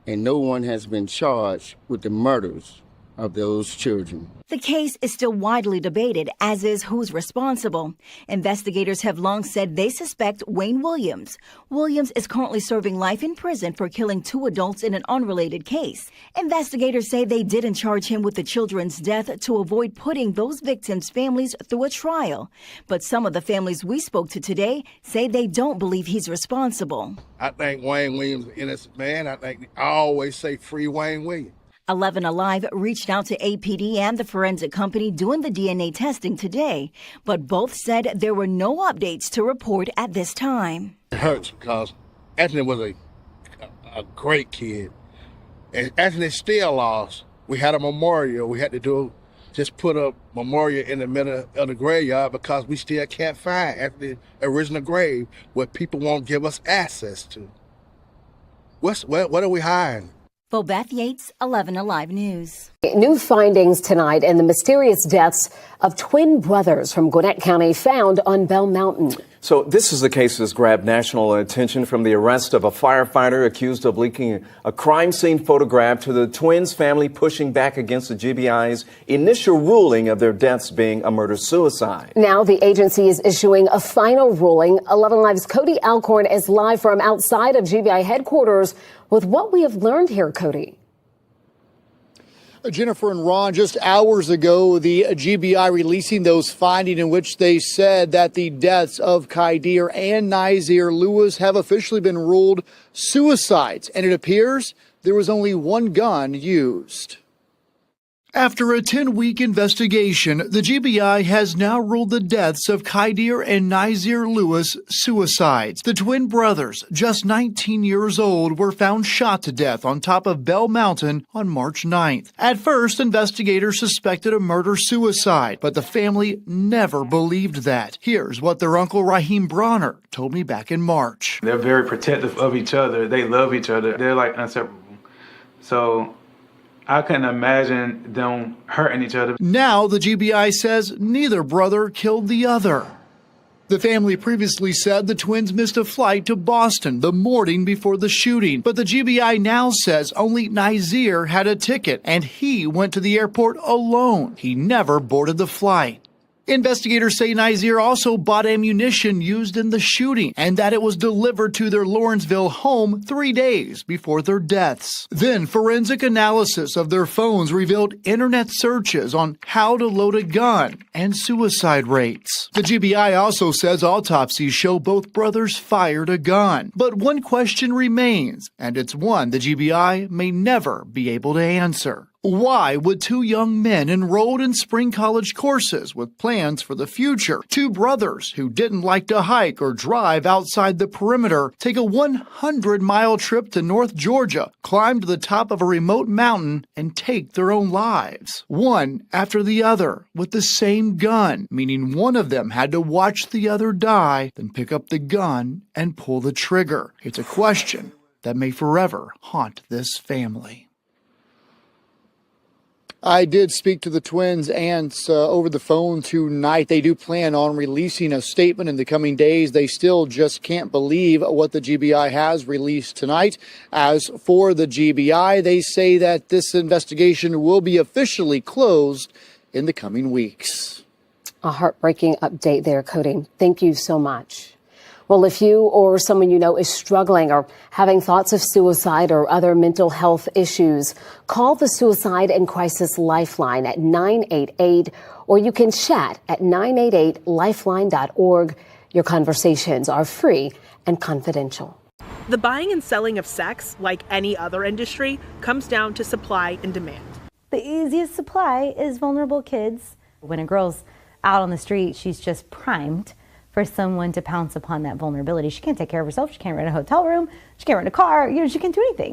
and no one has been charged with the murders of those children. The case is still widely debated, as is who's responsible. Investigators have long said they suspect Wayne Williams. Williams is currently serving life in prison for killing 2 adults in an unrelated case. Investigators say they didn't charge him with the children's death to avoid putting those victims' families through a trial. But some of the families we spoke to today say they don't believe he's responsible. I think Wayne Williams is an innocent man. I always say free Wayne Williams. 11 Alive reached out to APD and the forensic company doing the DNA testing today, but both said there were no updates to report at this time. It hurts because Anthony was a great kid. And Anthony's still lost. We had a memorial. We had to just put a memorial in the middle of the graveyard because we still can't find Anthony's original grave where people won't give us access to. What are we hiding? Bo Beth Yates, 11 Alive News. New findings tonight in the mysterious deaths of twin brothers from Gwinnett County found on Bell Mountain. So this is the case that's grabbed national attention from the arrest of a firefighter accused of leaking a crime scene photograph to the twins' family pushing back against the GBI's initial ruling of their deaths being a murder-suicide. Now the agency is issuing a final ruling. 11 Alive's Cody Alcorn is live from outside of GBI headquarters with what we have learned here, Cody. Jennifer and Ron, just hours ago, the GBI releasing those findings in which they said that the deaths of Khaidir and Nazir Lewis have officially been ruled suicides. And it appears there was only one gun used. After a 10-week investigation, the GBI has now ruled the deaths of Khaidir and Nazir Lewis suicides. The twin brothers, just 19 years old, were found shot to death on top of Bell Mountain on March 9th. At first, investigators suspected a murder-suicide, but the family never believed that. Here's what their uncle Raheem Bronner told me back in March. They're very protective of each other. They love each other. They're like inseparable. So I couldn't imagine them hurting each other. Now the GBI says neither brother killed the other. The family previously said the twins missed a flight to Boston the morning before the shooting, but the GBI now says only Nazir had a ticket and he went to the airport alone. He never boarded the flight. Investigators say Nazir also bought ammunition used in the shooting and that it was delivered to their Lawrenceville home 3 days before their deaths. Then forensic analysis of their phones revealed internet searches on how to load a gun and suicide rates. The GBI also says autopsies show both brothers fired a gun. But one question remains, and it's one the GBI may never be able to answer. Why would two young men enrolled in spring college courses with plans for the future, two brothers who didn't like to hike or drive outside the perimeter, take a 100-mile trip to North Georgia, climb to the top of a remote mountain, and take their own lives? One after the other, with the same gun, meaning one of them had to watch the other die, then pick up the gun and pull the trigger. It's a question that may forever haunt this family. I did speak to the twins' aunts over the phone tonight. They do plan on releasing a statement in the coming days. They still just can't believe what the GBI has released tonight. As for the GBI, they say that this investigation will be officially closed in the coming weeks. A heartbreaking update there, Cody. Thank you so much. Well, if you or someone you know is struggling or having thoughts of suicide or other mental health issues, call the Suicide and Crisis Lifeline at 988, or you can chat at 988lifeline.org. Your conversations are free and confidential. The buying and selling of sex, like any other industry, comes down to supply and demand. The easiest supply is vulnerable kids. When a girl's out on the street, she's just primed for someone to pounce upon that vulnerability. She can't take care of herself. She can't rent a hotel room. She can't rent a car. She can't do anything.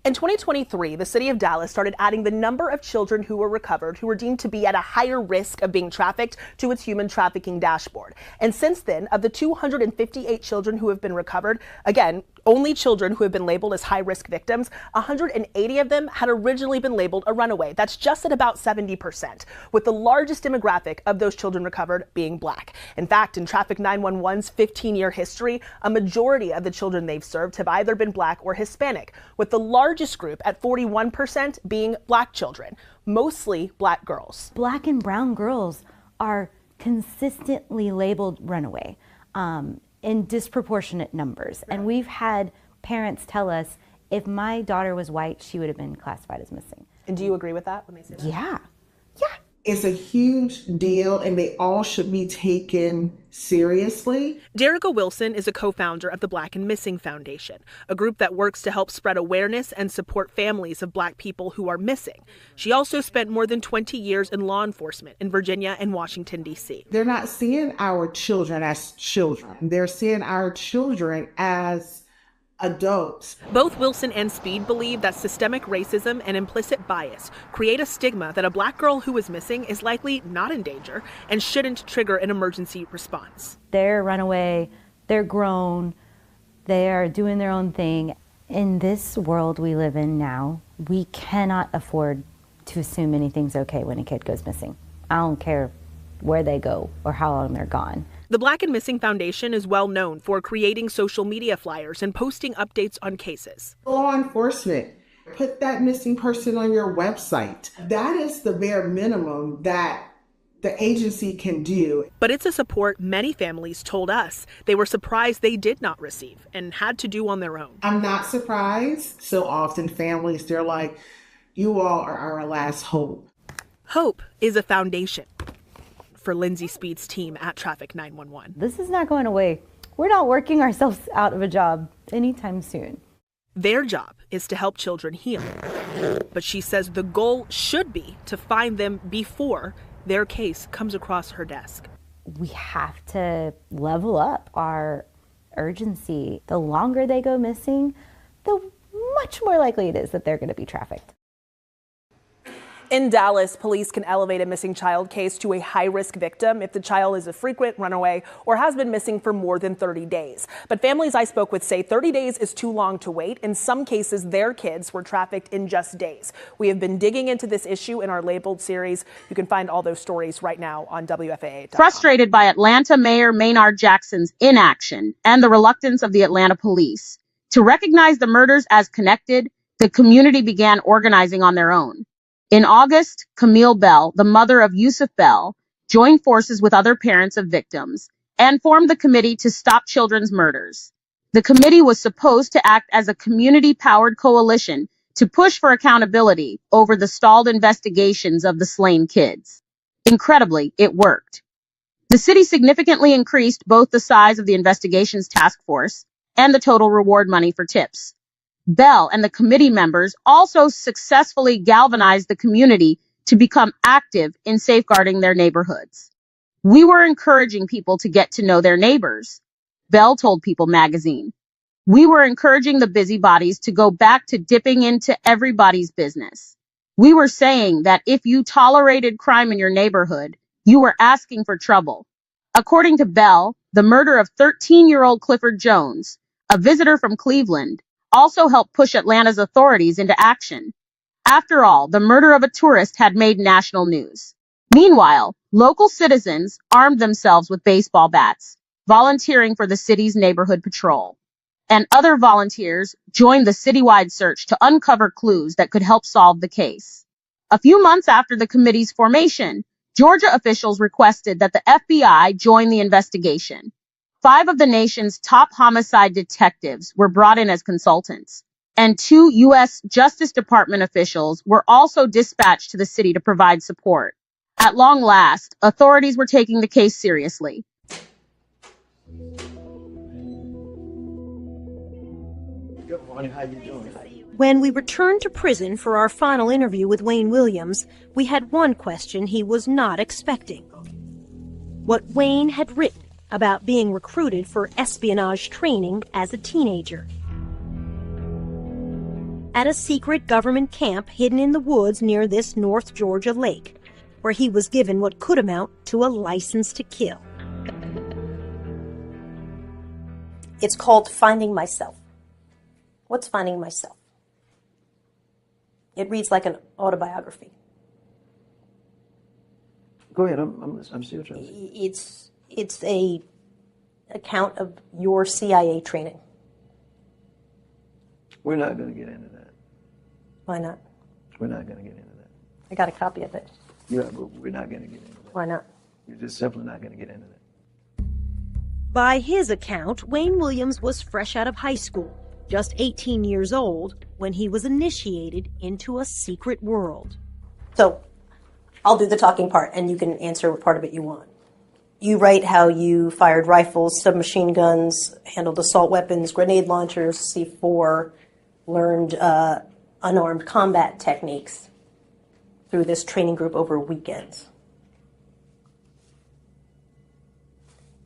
In 2023, the city of Dallas started adding the number of children who were recovered who were deemed to be at a higher risk of being trafficked to its human trafficking dashboard. And since then, of the 258 children who have been recovered, again, only children who have been labeled as high-risk victims, 180 of them had originally been labeled a runaway. That's just at about 70%, with the largest demographic of those children recovered being Black. In fact, in Traffic 911's 15-year history, a majority of the children they've served have either been Black or Hispanic, with the largest group at 41% being Black children, mostly Black girls. Black and brown girls are consistently labeled runaway. In disproportionate numbers. And we've had parents tell us, if my daughter was white, she would have been classified as missing. And do you agree with that when they say that? Yeah. It's a huge deal and they all should be taken seriously. Derica Wilson is a co-founder of the Black and Missing Foundation, a group that works to help spread awareness and support families of Black people who are missing. She also spent more than 20 years in law enforcement in Virginia and Washington, D.C. They're not seeing our children as children. They're seeing our children as adults. Both Wilson and Speed believe that systemic racism and implicit bias create a stigma that a Black girl who is missing is likely not in danger and shouldn't trigger an emergency response. They're runaway, they're grown, they are doing their own thing. In this world we live in now, we cannot afford to assume anything's okay when a kid goes missing. I don't care where they go or how long they're gone. The Black and Missing Foundation is well known for creating social media flyers and posting updates on cases. Law enforcement, put that missing person on your website. That is the bare minimum that the agency can do. But it's a support many families told us they were surprised they did not receive and had to do on their own. I'm not surprised. So often families, they're like, you all are our last hope. Hope is a foundation. For Lindsay Speed's team at Traffic 911. This is not going away. We're not working ourselves out of a job anytime soon. Their job is to help children heal. But she says the goal should be to find them before their case comes across her desk. We have to level up our urgency. The longer they go missing, the much more likely it is that they're going to be trafficked. In Dallas, police can elevate a missing child case to a high-risk victim if the child is a frequent runaway or has been missing for more than 30 days. But families I spoke with say 30 days is too long to wait. In some cases, their kids were trafficked in just days. We have been digging into this issue in our Labeled series. You can find all those stories right now on WFAA.com. Frustrated by Atlanta Mayor Maynard Jackson's inaction and the reluctance of the Atlanta police to recognize the murders as connected, the community began organizing on their own. In August, Camille Bell, the mother of Yusuf Bell, joined forces with other parents of victims and formed the Committee to Stop Children's Murders. The committee was supposed to act as a community-powered coalition to push for accountability over the stalled investigations of the slain kids. Incredibly, it worked. The city significantly increased both the size of the investigations task force and the total reward money for tips. Bell and the committee members also successfully galvanized the community to become active in safeguarding their neighborhoods. We were encouraging people to get to know their neighbors, Bell told People magazine. We were encouraging the busybodies to go back to dipping into everybody's business. We were saying that if you tolerated crime in your neighborhood, you were asking for trouble. According to Bell, the murder of 13-year-old Clifford Jones, a visitor from Cleveland, also helped push Atlanta's authorities into action. After all, the murder of a tourist had made national news. Meanwhile, local citizens armed themselves with baseball bats, volunteering for the city's neighborhood patrol. And other volunteers joined the citywide search to uncover clues that could help solve the case. A few months after the committee's formation, Georgia officials requested that the FBI join the investigation. 5 of the nation's top homicide detectives were brought in as consultants, and 2 U.S. Justice Department officials were also dispatched to the city to provide support. At long last, authorities were taking the case seriously. Good morning, how you doing? When we returned to prison for our final interview with Wayne Williams, we had one question he was not expecting. What Wayne had written about being recruited for espionage training as a teenager. At a secret government camp hidden in the woods near this North Georgia lake, where he was given what could amount to a license to kill. It's called Finding Myself. What's Finding Myself? It reads like an autobiography. Go ahead, I'm still trying. It's a account of your CIA training. We're not going to get into that. Why not? We're not going to get into that. I got a copy of it. Yeah, but we're not going to get into that. Why not? You're just simply not going to get into that. By his account, Wayne Williams was fresh out of high school, just 18 years old, when he was initiated into a secret world. So, I'll do the talking part, and you can answer what part of it you want. You write how you fired rifles, submachine guns, handled assault weapons, grenade launchers, C4, learned unarmed combat techniques through this training group over weekends.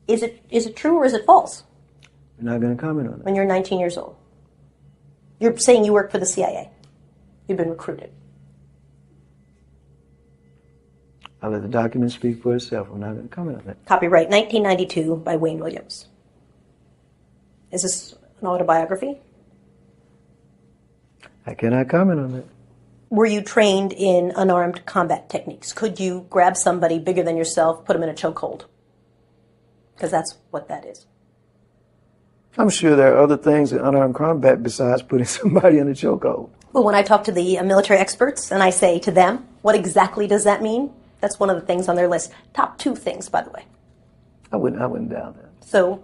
Is it true or is it false? We're not going to comment on that. When you're 19 years old. You're saying you work for the CIA. You've been recruited. I'll let the document speak for itself. I'm not going to comment on that. Copyright 1992 by Wayne Williams. Is this an autobiography? I cannot comment on that. Were you trained in unarmed combat techniques? Could you grab somebody bigger than yourself, put them in a chokehold? Because that's what that is. I'm sure there are other things in unarmed combat besides putting somebody in a chokehold. Well, when I talk to the military experts and I say to them, what exactly does that mean? That's one of the things on their list. Top 2 things, by the way. I wouldn't doubt that. So,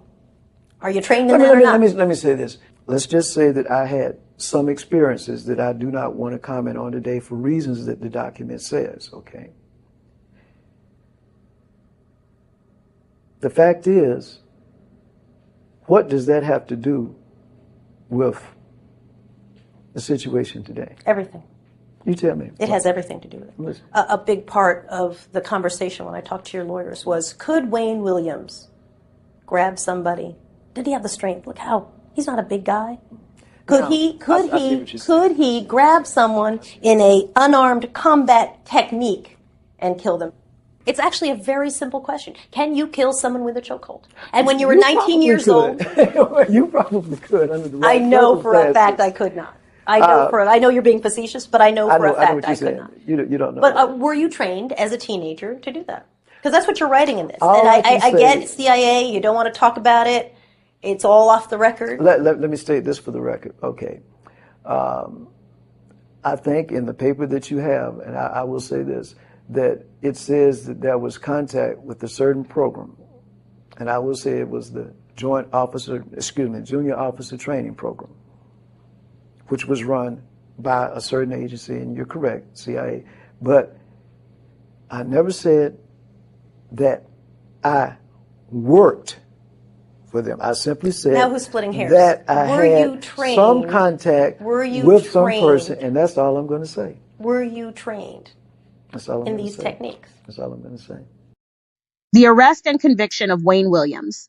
are you trained in that or not? Let me say this. Let's just say that I had some experiences that I do not want to comment on today for reasons that the document says, okay? The fact is, what does that have to do with the situation today? Everything. You tell me. It has everything to do with it. Listen. A big part of the conversation when I talked to your lawyers was, could Wayne Williams grab somebody? Did he have the strength? Look how, he's not a big guy. Could he grab someone in a unarmed combat technique and kill them? It's actually a very simple question. Can you kill someone with a chokehold? And when you were 19 years old, you probably could under the right I know for a fact I could not. I know you're being facetious, but I know for a fact I could not. You don't know. But were you trained as a teenager to do that? Because that's what you're writing in this. All And I I get CIA, you don't want to talk about it. It's all off the record. Let me state this for the record. Okay. I think in the paper that you have, and I will say this, that it says that there was contact with a certain program. And I will say it was the junior officer training program, which was run by a certain agency, and you're correct, CIA. But I never said that I worked for them. I simply said now who's splitting hairs? That I were had you trained? some contact with some person, and that's all I'm going to say. Were you trained That's all I'm in gonna these say. techniques? That's all I'm going to say. The arrest and conviction of Wayne Williams.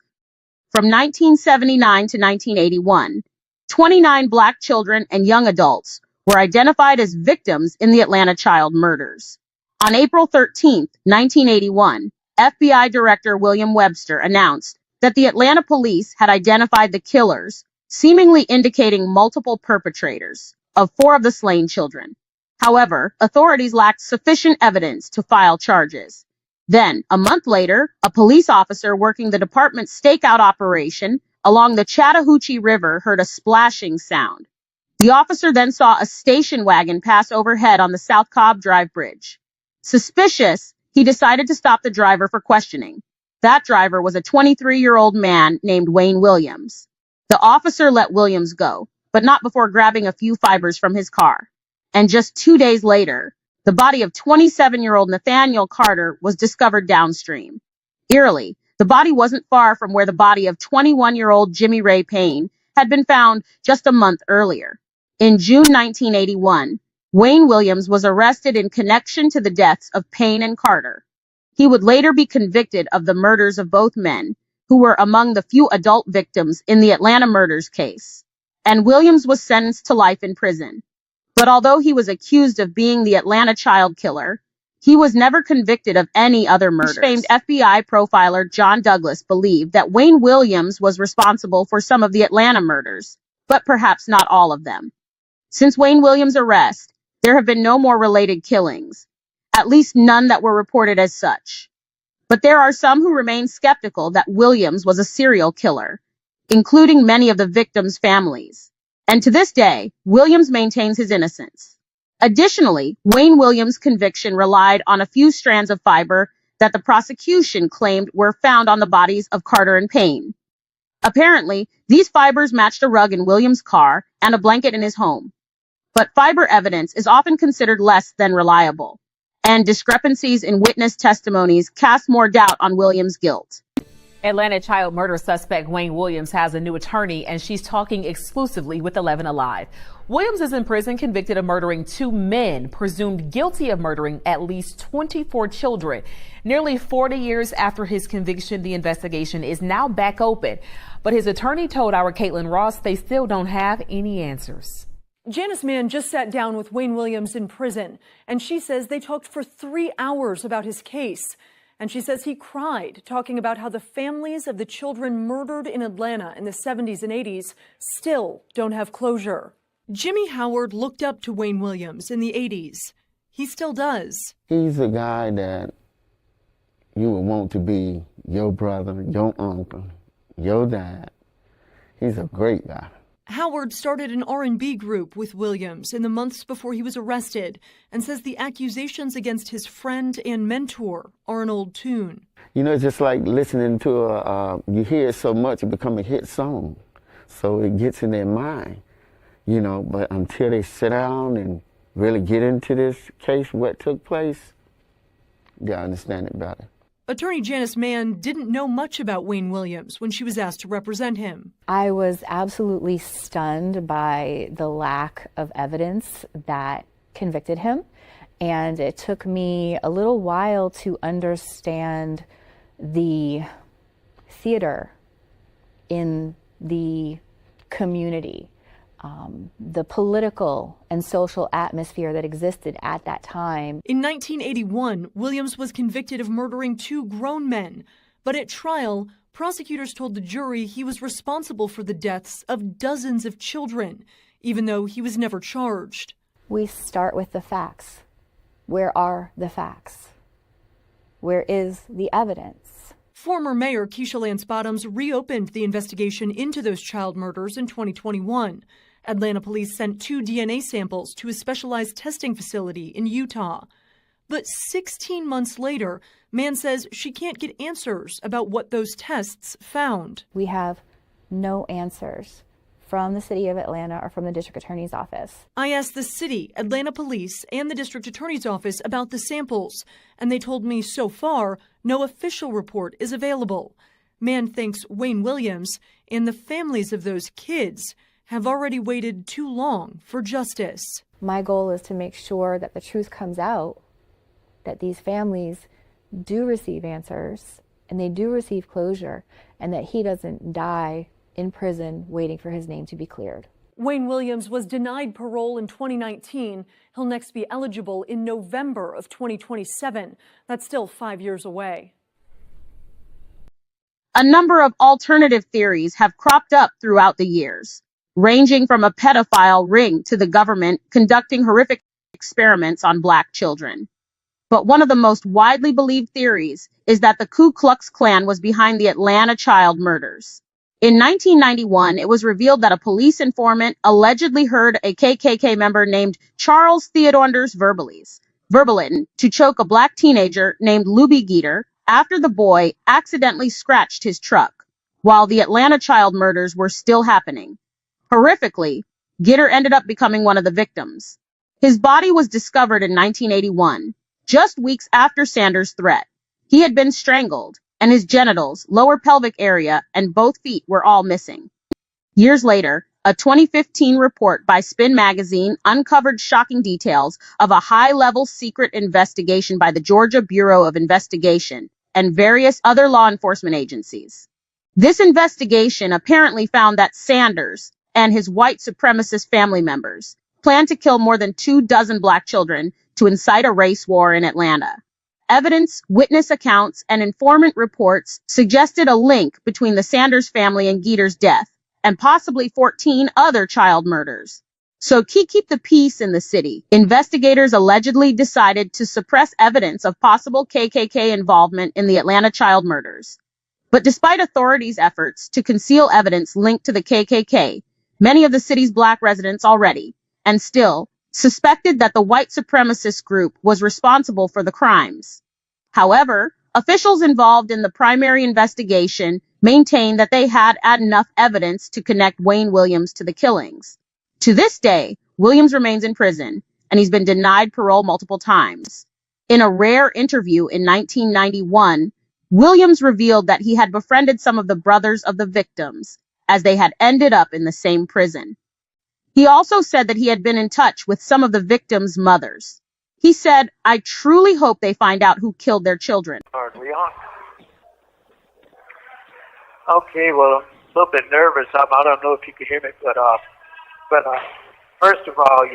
From 1979 to 1981, 29 Black children and young adults were identified as victims in the Atlanta child murders. On April 13, 1981, FBI Director William Webster announced that the Atlanta police had identified the killers, seemingly indicating multiple perpetrators, of 4 of the slain children. However, authorities lacked sufficient evidence to file charges. Then, a month later, a police officer working the department's stakeout operation along the Chattahoochee River heard a splashing sound. The officer then saw a station wagon pass overhead on the South Cobb Drive Bridge. Suspicious, he decided to stop the driver for questioning. That driver was a 23-year-old man named Wayne Williams. The officer let Williams go, but not before grabbing a few fibers from his car. And just 2 days later, the body of 27-year-old Nathaniel Carter was discovered downstream. Eerily, the body wasn't far from where the body of 21-year-old Jimmy Ray Payne had been found just a month earlier. In June 1981, Wayne Williams was arrested in connection to the deaths of Payne and Carter. He would later be convicted of the murders of both men, who were among the few adult victims in the Atlanta murders case. And Williams was sentenced to life in prison. But although he was accused of being the Atlanta child killer, he was never convicted of any other murders. Famed FBI profiler John Douglas believed that Wayne Williams was responsible for some of the Atlanta murders, but perhaps not all of them. Since Wayne Williams' arrest, there have been no more related killings, at least none that were reported as such. But there are some who remain skeptical that Williams was a serial killer, including many of the victims' families. And to this day, Williams maintains his innocence. Additionally, Wayne Williams' conviction relied on a few strands of fiber that the prosecution claimed were found on the bodies of Carter and Payne. Apparently, these fibers matched a rug in Williams' car and a blanket in his home. But fiber evidence is often considered less than reliable, and discrepancies in witness testimonies cast more doubt on Williams' guilt. Atlanta child murder suspect Wayne Williams has a new attorney, and she's talking exclusively with 11 Alive. Williams is in prison convicted of murdering 2 men, presumed guilty of murdering at least 24 children. Nearly 40 years after his conviction, the investigation is now back open. But his attorney told our Caitlin Ross they still don't have any answers. Janice Mann just sat down with Wayne Williams in prison, and she says they talked for 3 hours about his case. And she says he cried, talking about how the families of the children murdered in Atlanta in the 70s and 80s still don't have closure. Jimmy Howard looked up to Wayne Williams in the 80s. He still does. He's a guy that you would want to be your brother, your uncle, your dad. He's a great guy. Howard started an R&B group with Williams in the months before he was arrested and says the accusations against his friend and mentor are an old tune. You know, it's just like listening to you hear it so much, it becomes a hit song. So it gets in their mind, you know, but until they sit down and really get into this case, what took place, they understand it better. Attorney Janice Mann didn't know much about Wayne Williams when she was asked to represent him. I was absolutely stunned by the lack of evidence that convicted him, and it took me a little while to understand the theater in the community, the political and social atmosphere that existed at that time. In 1981, Williams was convicted of murdering 2 grown men, but at trial, prosecutors told the jury he was responsible for the deaths of dozens of children, even though he was never charged. We start with the facts. Where are the facts? Where is the evidence? Former Mayor Keisha Lance Bottoms reopened the investigation into those child murders in 2021. Atlanta police sent 2 DNA samples to a specialized testing facility in Utah. But 16 months later, Mann says she can't get answers about what those tests found. We have no answers from the city of Atlanta or from the district attorney's office. I asked the city, Atlanta police, and the district attorney's office about the samples, and they told me so far, no official report is available. Mann thinks Wayne Williams and the families of those kids have already waited too long for justice. My goal is to make sure that the truth comes out, that these families do receive answers and they do receive closure, and that he doesn't die in prison waiting for his name to be cleared. Wayne Williams was denied parole in 2019. He'll next be eligible in November of 2027. That's still 5 years away. A number of alternative theories have cropped up throughout the years, ranging from a pedophile ring to the government conducting horrific experiments on Black children. But one of the most widely believed theories is that the Ku Klux Klan was behind the Atlanta child murders. In 1991, it was revealed that a police informant allegedly heard a KKK member named Charles Theodonders Verbalin to choke a Black teenager named Luby Geter after the boy accidentally scratched his truck, while the Atlanta child murders were still happening. Horrifically, Geter ended up becoming one of the victims. His body was discovered in 1981, just weeks after Sanders' threat. He had been strangled, and his genitals, lower pelvic area, and both feet were all missing. Years later, a 2015 report by Spin magazine uncovered shocking details of a high-level secret investigation by the Georgia Bureau of Investigation and various other law enforcement agencies. This investigation apparently found that Sanders and his white supremacist family members planned to kill more than 24 Black children to incite a race war in Atlanta. Evidence, witness accounts, and informant reports suggested a link between the Sanders family and Geter's death, and possibly 14 other child murders. So keep the peace in the city. Investigators allegedly decided to suppress evidence of possible KKK involvement in the Atlanta child murders. But despite authorities' efforts to conceal evidence linked to the KKK, many of the city's Black residents already, and still, suspected that the white supremacist group was responsible for the crimes. However, officials involved in the primary investigation maintained that they had enough evidence to connect Wayne Williams to the killings. To this day, Williams remains in prison, and he's been denied parole multiple times. In a rare interview in 1991, Williams revealed that he had befriended some of the brothers of the victims, as they had ended up in the same prison. He also said that he had been in touch with some of the victims' mothers. He said, "I truly hope they find out who killed their children." Okay, well, I'm a little bit nervous. I don't know if you can hear me, but first of all,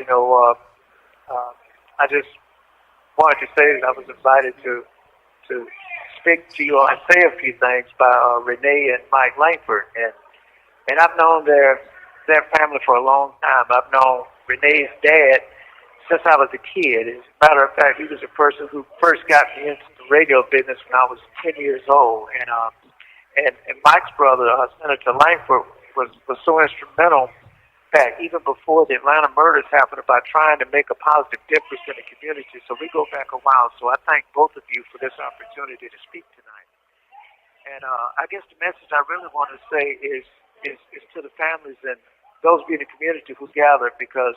I just wanted to say that I was invited to speak to you and say a few things by Renee and Mike Langford, and I've known their family for a long time. I've known Renee's dad since I was a kid. As a matter of fact, he was the person who first got me into the radio business when I was 10 years old. And Mike's brother, Senator Langford, was so instrumental that even before the Atlanta murders happened, about trying to make a positive difference in the community. So we go back a while. So I thank both of you for this opportunity to speak tonight. And I guess the message I really want to say is to the families and those in the community who gathered, because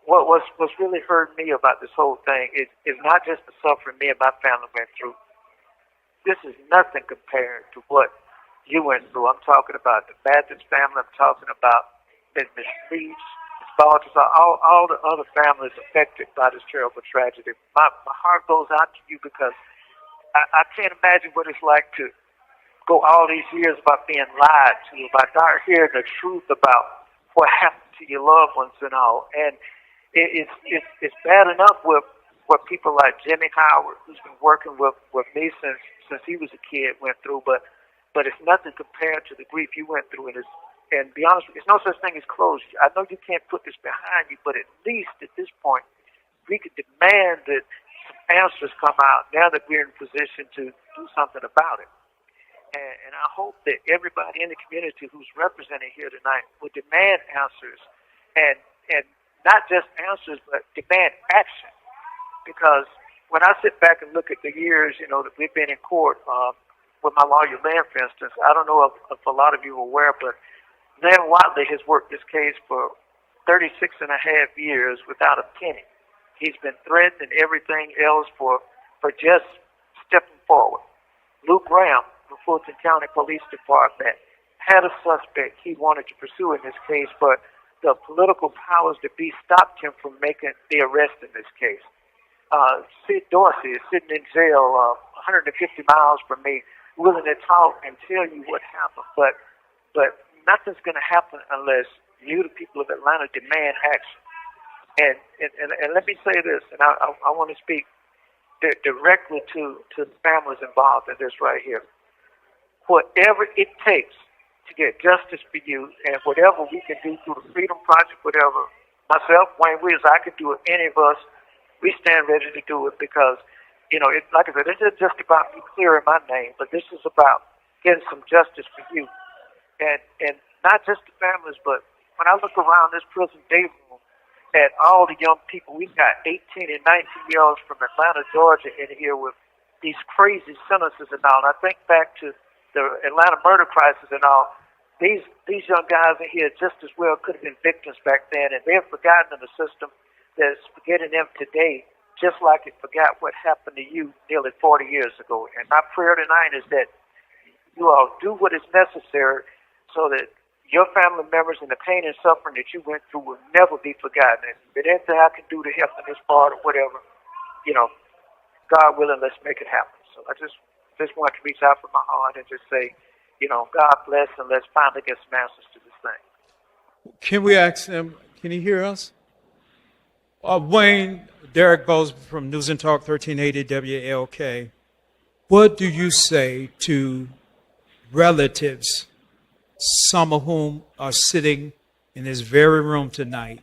what's really hurt me about this whole thing is not just the suffering me and my family went through, this is nothing compared to what you went through. I'm talking about the Mathis family. I'm talking about Miss Leach, Miss Balthazar, all the other families affected by this terrible tragedy. My heart goes out to you because I can't imagine what it's like to go all these years about being lied to, about not hearing the truth about what happened to your loved ones and all. And it's bad enough with what people like Jimmy Howard, who's been working with me since he was a kid, went through, but it's nothing compared to the grief you went through. And be honest with you, there's no such thing as closure. I know you can't put this behind you, but at least at this point, we could demand that some answers come out now that we're in position to do something about it. And I hope that everybody in the community who's represented here tonight will demand answers, and not just answers, but demand action. Because when I sit back and look at the years, that we've been in court, with my lawyer Lynn, for instance, I don't know if a lot of you are aware, but Lynn Watley has worked this case for 36 and a half years without a penny. He's been threatened and everything else for just stepping forward. Luke Graham, the Fulton County Police Department, had a suspect he wanted to pursue in this case, but the political powers that be stopped him from making the arrest in this case. Sid Dorsey is sitting in jail 150 miles from me, willing to talk and tell you what happened, but nothing's going to happen unless you, the people of Atlanta, demand action. And let me say this, and I want to speak directly to the families involved in this right here. Whatever it takes to get justice for you, and whatever we can do through the Freedom Project, whatever, myself, Wayne Williams, I can do it, any of us, we stand ready to do it because, like I said, this isn't just about me clearing my name, but this is about getting some justice for you. And not just the families, but when I look around this prison day room at all the young people, we've got 18 and 19-year-olds from Atlanta, Georgia in here with these crazy sentences and all. And I think back to the Atlanta murder crisis and all. These young guys in here just as well could have been victims back then, and they're forgotten in the system that's forgetting them today, just like it forgot what happened to you nearly 40 years ago. And my prayer tonight is that you all do what is necessary so that your family members and the pain and suffering that you went through will never be forgotten. And if there's anything I can do to help in this part or whatever, God willing, let's make it happen. So I just want to reach out from my heart and just say, God bless, and let's finally get some answers to this thing. Can we ask him, can he hear us? Wayne, Derek Bose from News and Talk 1380 WLK. What do you say to relatives, some of whom are sitting in this very room tonight,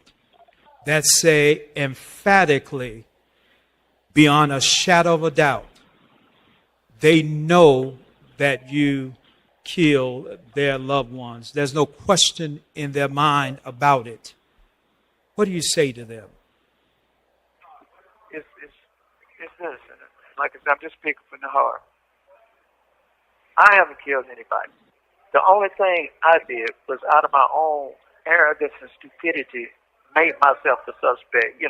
that say emphatically, beyond a shadow of a doubt, they know that you killed their loved ones. There's no question in their mind about it. What do you say to them? It's this, and like I said, I'm just speaking from the heart. I haven't killed anybody. The only thing I did was out of my own arrogance and stupidity, made myself the suspect.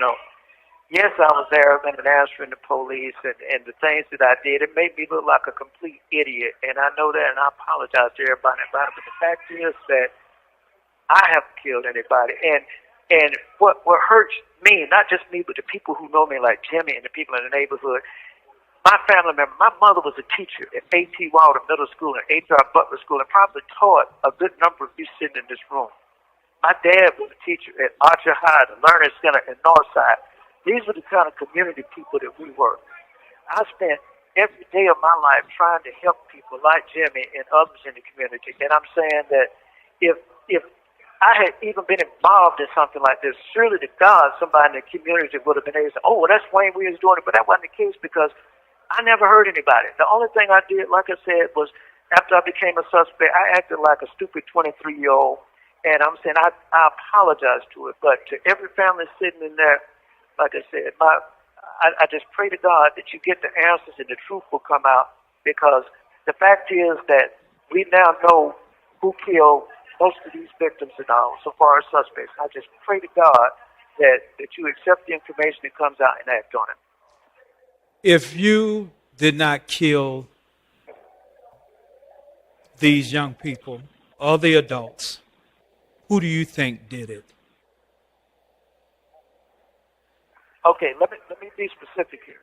Yes, I was arrogant and answering the police and the things that I did. It made me look like a complete idiot, and I know that, and I apologize to everybody about it. But the fact is that I haven't killed anybody. And what hurts me, not just me, but the people who know me, like Jimmy and the people in the neighborhood, my family member, my mother was a teacher at A.T. Wilder Middle School and H.R. Butler School, and probably taught a good number of you sitting in this room. My dad was a teacher at Archer High, the Learning Center in Northside. These were the kind of community people that we were. I spent every day of my life trying to help people like Jimmy and others in the community. And I'm saying that if I had even been involved in something like this, surely to God, somebody in the community would have been able to say, oh, well, that's Wayne Williams doing it. But that wasn't the case because I never hurt anybody. The only thing I did, like I said, was after I became a suspect, I acted like a stupid 23-year-old. And I'm saying I apologize to it. But to every family sitting in there, like I said, I just pray to God that you get the answers and the truth will come out, because the fact is that we now know who killed most of these victims and all, so far as suspects. I just pray to God that you accept the information that comes out and act on it. If you did not kill these young people, or the adults, who do you think did it? Okay, let me be specific here.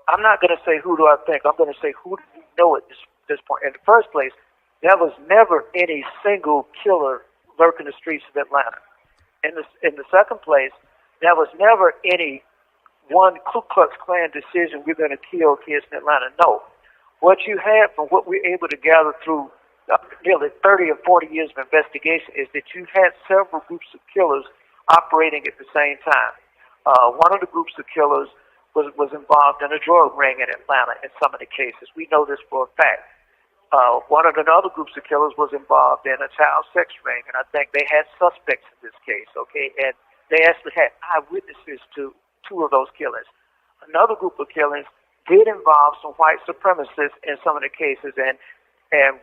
I'm not going to say who do I think. I'm going to say who do we know at this point. In the first place, there was never any single killer lurking the streets of Atlanta. In the second place, there was never any one Ku Klux Klan decision, we're going to kill kids in Atlanta. No. What you had from what we're able to gather through nearly 30 or 40 years of investigation is that you had several groups of killers operating at the same time. One of the groups of killers was involved in a drug ring in Atlanta in some of the cases. We know this for a fact. One of the other groups of killers was involved in a child sex ring, and I think they had suspects in this case, okay? And they actually had eyewitnesses to two of those killings. Another group of killings did involve some white supremacists in some of the cases, and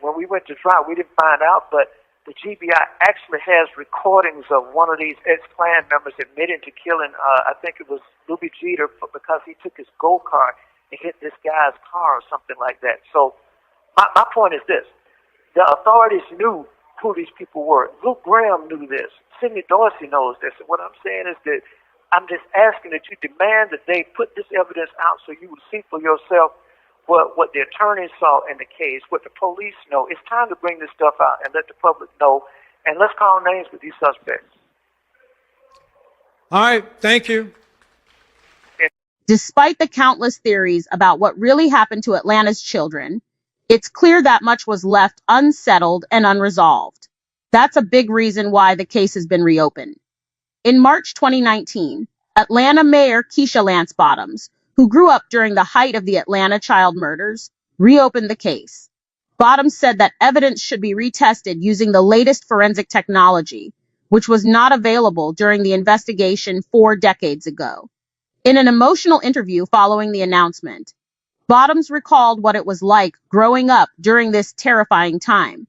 when we went to trial, we didn't find out, but the GBI actually has recordings of one of these ex-Klan members admitting to killing, I think it was Ruby Jeter, because he took his go-kart and hit this guy's car or something like that. So my point is this. The authorities knew who these people were. Luke Graham knew this. Sidney Dorsey knows this. And what I'm saying is that I'm just asking that you demand that they put this evidence out so you will see for yourself what the attorneys saw in the case, what the police know. It's time to bring this stuff out and let the public know, and let's call names with these suspects. All right, thank you. Despite the countless theories about what really happened to Atlanta's children, it's clear that much was left unsettled and unresolved. That's a big reason why the case has been reopened. In March 2019, Atlanta Mayor Keisha Lance Bottoms, who grew up during the height of the Atlanta child murders, reopened the case. Bottoms said that evidence should be retested using the latest forensic technology, which was not available during the investigation 4 decades ago. In an emotional interview following the announcement, Bottoms recalled what it was like growing up during this terrifying time.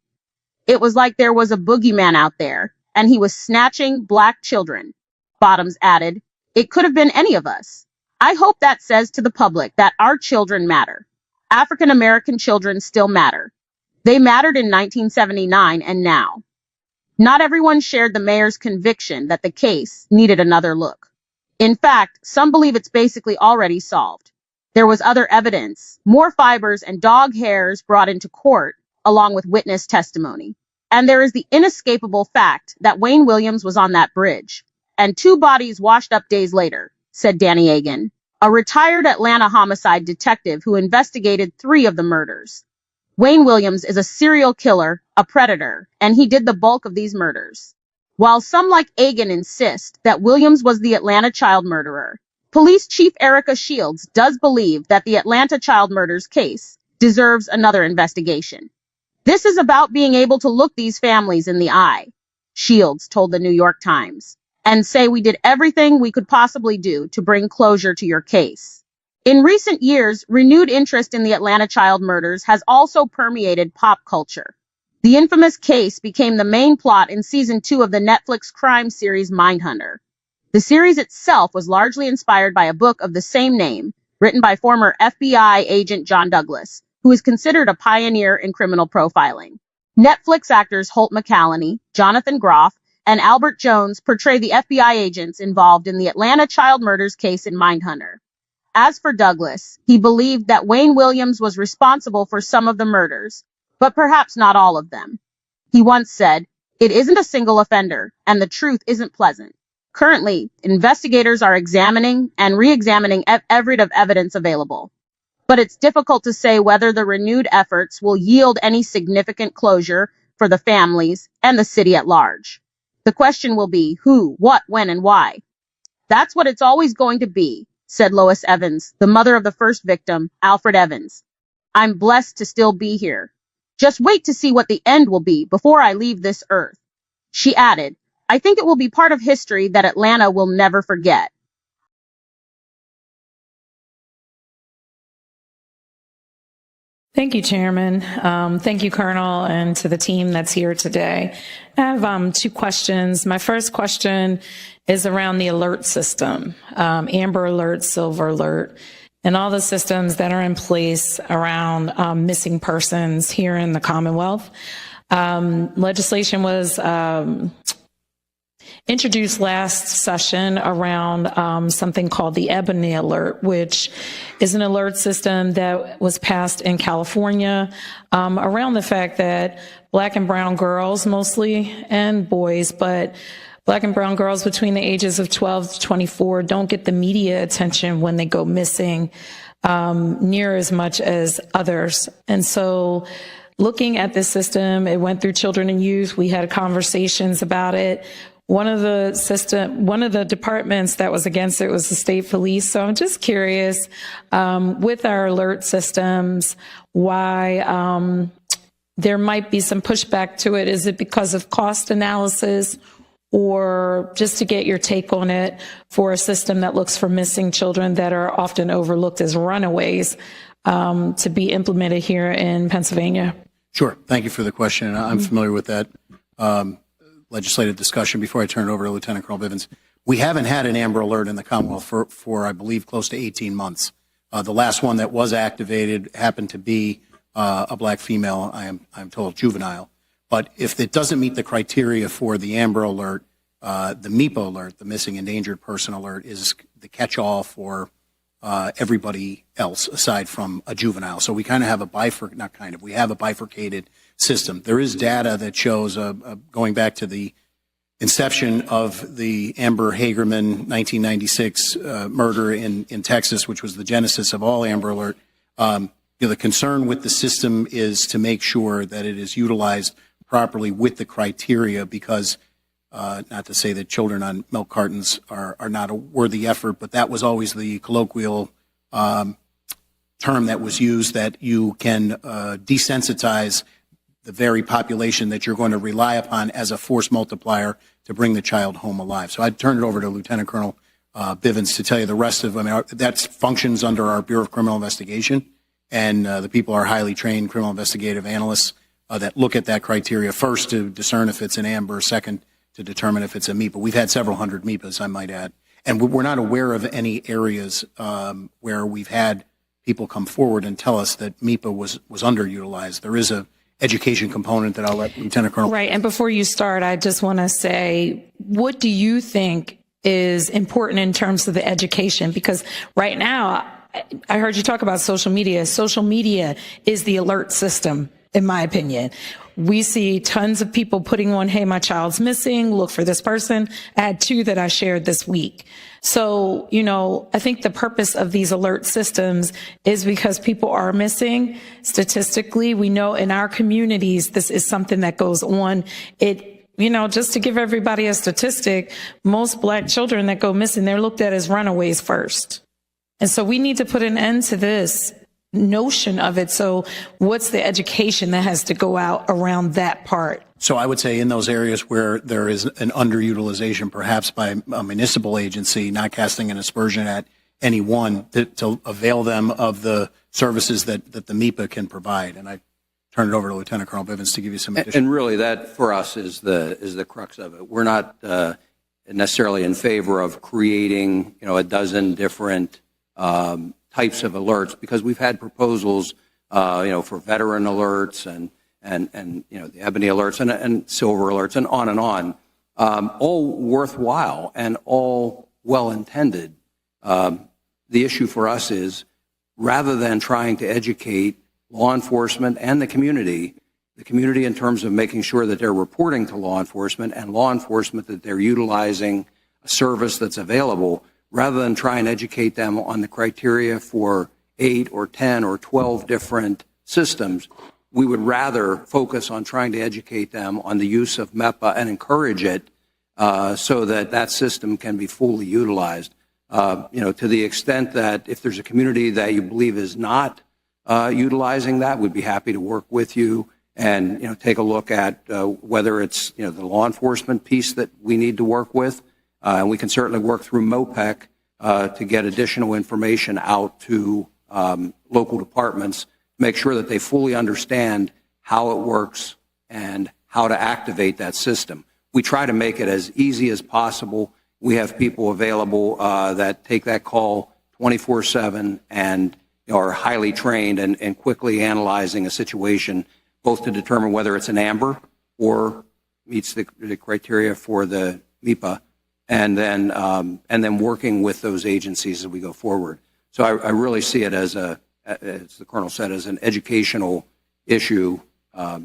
It was like there was a boogeyman out there, and he was snatching Black children. Bottoms added, "It could have been any of us." I hope that says to the public that our children matter. African American children still matter. They mattered in 1979 and now. Not everyone shared the mayor's conviction that the case needed another look. In fact, some believe it's basically already solved. There was other evidence, more fibers and dog hairs brought into court, along with witness testimony. And there is the inescapable fact that Wayne Williams was on that bridge, and 2 bodies washed up days later, said Danny Agan, a retired Atlanta homicide detective who investigated 3 of the murders. Wayne Williams is a serial killer, a predator, and he did the bulk of these murders. While some like Agan insist that Williams was the Atlanta child murderer, Police Chief Erica Shields does believe that the Atlanta child murders case deserves another investigation. This is about being able to look these families in the eye, Shields told the New York Times, and say we did everything we could possibly do to bring closure to your case. In recent years, renewed interest in the Atlanta child murders has also permeated pop culture. The infamous case became the main plot in season 2 of the Netflix crime series Mindhunter. The series itself was largely inspired by a book of the same name, written by former FBI agent John Douglas, who is considered a pioneer in criminal profiling. Netflix actors Holt McCallany, Jonathan Groff, and Albert Jones portray the FBI agents involved in the Atlanta child murders case in Mindhunter. As for Douglas, he believed that Wayne Williams was responsible for some of the murders, but perhaps not all of them. He once said, "It isn't a single offender, and the truth isn't pleasant." Currently, investigators are examining and re-examining every bit of evidence available. But it's difficult to say whether the renewed efforts will yield any significant closure for the families and the city at large. The question will be who, what, when, and why. That's what it's always going to be, said Lois Evans, the mother of the first victim, Alfred Evans. I'm blessed to still be here. Just wait to see what the end will be before I leave this earth. She added, I think it will be part of history that Atlanta will never forget. Thank you, Chairman. Thank you, Colonel, and to the team that's here today. I have 2 questions. My first question is around the alert system, Amber Alert, Silver Alert. and all the systems that are in place around missing persons here in the Commonwealth. Legislation was introduced last session around something called the Ebony Alert, which is an alert system that was passed in California around the fact that Black and brown girls mostly, and boys, but Black and brown girls between the ages of 12 to 24 don't get the media attention when they go missing near as much as others. And so looking at this system, it went through Children and Youth. We had conversations about it. One of the departments that was against it was the state police. So I'm just curious, with our alert systems, why there might be some pushback to it. Is it because of cost analysis, or just to get your take on it for a system that looks for missing children that are often overlooked as runaways to be implemented here in Pennsylvania? Sure. Thank you for the question. I'm familiar with that legislative discussion. Before I turn it over to Lieutenant Colonel Bivens, we haven't had an Amber Alert in the Commonwealth for I believe, close to 18 months. The last one that was activated happened to be a Black female, I'm told juvenile. But if it doesn't meet the criteria for the Amber Alert, the MIPA alert, the Missing Endangered Person Alert, is the catch-all for everybody else aside from a juvenile. So we kind of have we have a bifurcated system. There is data that shows, going back to the inception of the Amber Hagerman 1996 murder in Texas, which was the genesis of all Amber Alert. The concern with the system is to make sure that it is utilized properly with the criteria, because not to say that children on milk cartons are not a worthy effort, but that was always the colloquial term that was used, that you can desensitize the very population that you're going to rely upon as a force multiplier to bring the child home alive. So I'd turn it over to Lieutenant Colonel Bivens to tell you the rest of them. That functions under our Bureau of Criminal Investigation, and the people are highly trained criminal investigative analysts that look at that criteria, first to discern if it's an Amber, second to determine if it's a MIPA. We've had several hundred MIPAs, I might add. And we're not aware of any areas where we've had people come forward and tell us that MIPA was underutilized. There is a education component that I'll let Lieutenant Colonel. Right. And before you start, I just want to say, what do you think is important in terms of the education? Because right now, I heard you talk about social media. Social media is the alert system, in my opinion. We see tons of people putting on, hey, my child's missing, look for this person. I had 2 that I shared this week. So, I think the purpose of these alert systems is because people are missing. Statistically, we know in our communities, this is something that goes on. Just to give everybody a statistic, most Black children that go missing, they're looked at as runaways first. And so we need to put an end to this notion of it. So what's the education that has to go out around that part? So I would say in those areas where there is an underutilization, perhaps by a municipal agency, not casting an aspersion at any one, to avail them of the services that the MIPA can provide. And I turn it over to Lieutenant Colonel Bivens to give you some additional. And really that for us is the crux of it. We're not necessarily in favor of creating, a dozen different types of alerts, because we've had proposals, for veteran alerts and the ebony alerts and silver alerts and on, all worthwhile and all well intended. The issue for us is, rather than trying to educate law enforcement and the community in terms of making sure that they're reporting to law enforcement, and law enforcement that they're utilizing a service that's available, rather than try and educate them on the criteria for 8 or 10 or 12 different systems, we would rather focus on trying to educate them on the use of MEPA and encourage it so that system can be fully utilized. To the extent that if there's a community that you believe is not utilizing that, we'd be happy to work with you and take a look at whether it's the law enforcement piece that we need to work with. And we can certainly work through MOPEC to get additional information out to local departments, make sure that they fully understand how it works and how to activate that system. We try to make it as easy as possible. We have people available that take that call 24/7 and are highly trained and quickly analyzing a situation, both to determine whether it's an amber or meets the criteria for the MIPA, and then working with those agencies as we go forward. So I really see it as as the Colonel said, as an educational issue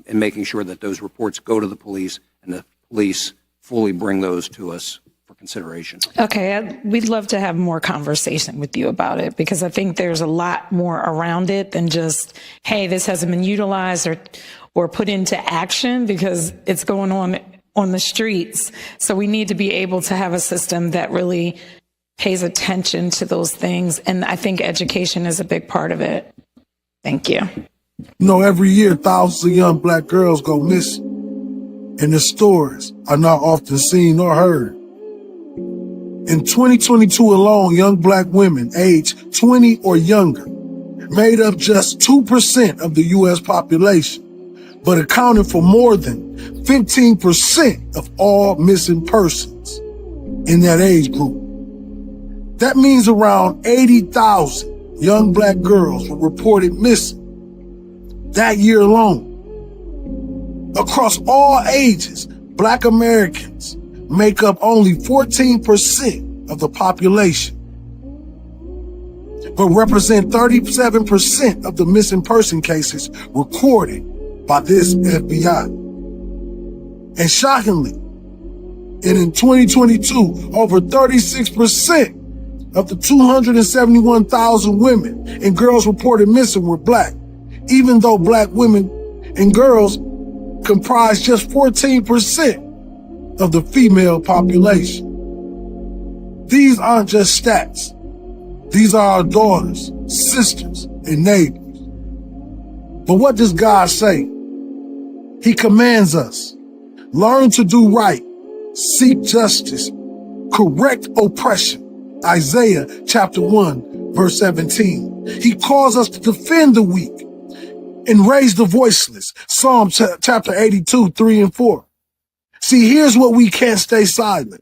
in making sure that those reports go to the police and the police fully bring those to us for consideration. Okay, we'd love to have more conversation with you about it, because I think there's a lot more around it than just, hey, this hasn't been utilized or put into action, because it's going on the streets. So we need to be able to have a system that really pays attention to those things. And I think education is a big part of it. Thank you. You know, every year, thousands of young black girls go missing, and their stories are not often seen or heard. In 2022 alone, young black women aged 20 or younger made up just 2% of the U.S. population, but accounted for more than 15% of all missing persons in that age group. That means around 80,000 young black girls were reported missing that year alone. Across all ages, black Americans make up only 14% of the population, but represent 37% of the missing person cases recorded by this FBI. And shockingly, in 2022, over 36% of the 271,000 women and girls reported missing were black, even though black women and girls comprise just 14% of the female population. These aren't just stats. These are our daughters, sisters, and neighbors. But what does God say? He commands us, learn to do right, seek justice, correct oppression. Isaiah chapter 1, verse 17. He calls us to defend the weak and raise the voiceless. Psalm chapter 82, 3 and 4. See, here's what we can't stay silent.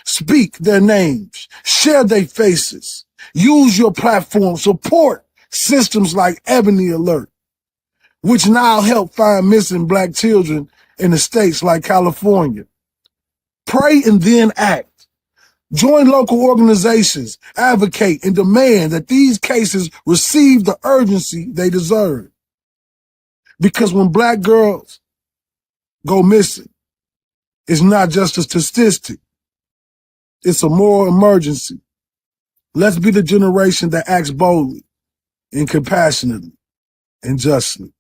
Speak their names, share their faces, use your platform, support systems like Ebony Alert, which now help find missing black children in the states like California. Pray and then act. Join local organizations, advocate, and demand that these cases receive the urgency they deserve. Because when black girls go missing, it's not just a statistic. It's a moral emergency. Let's be the generation that acts boldly and compassionately and justly.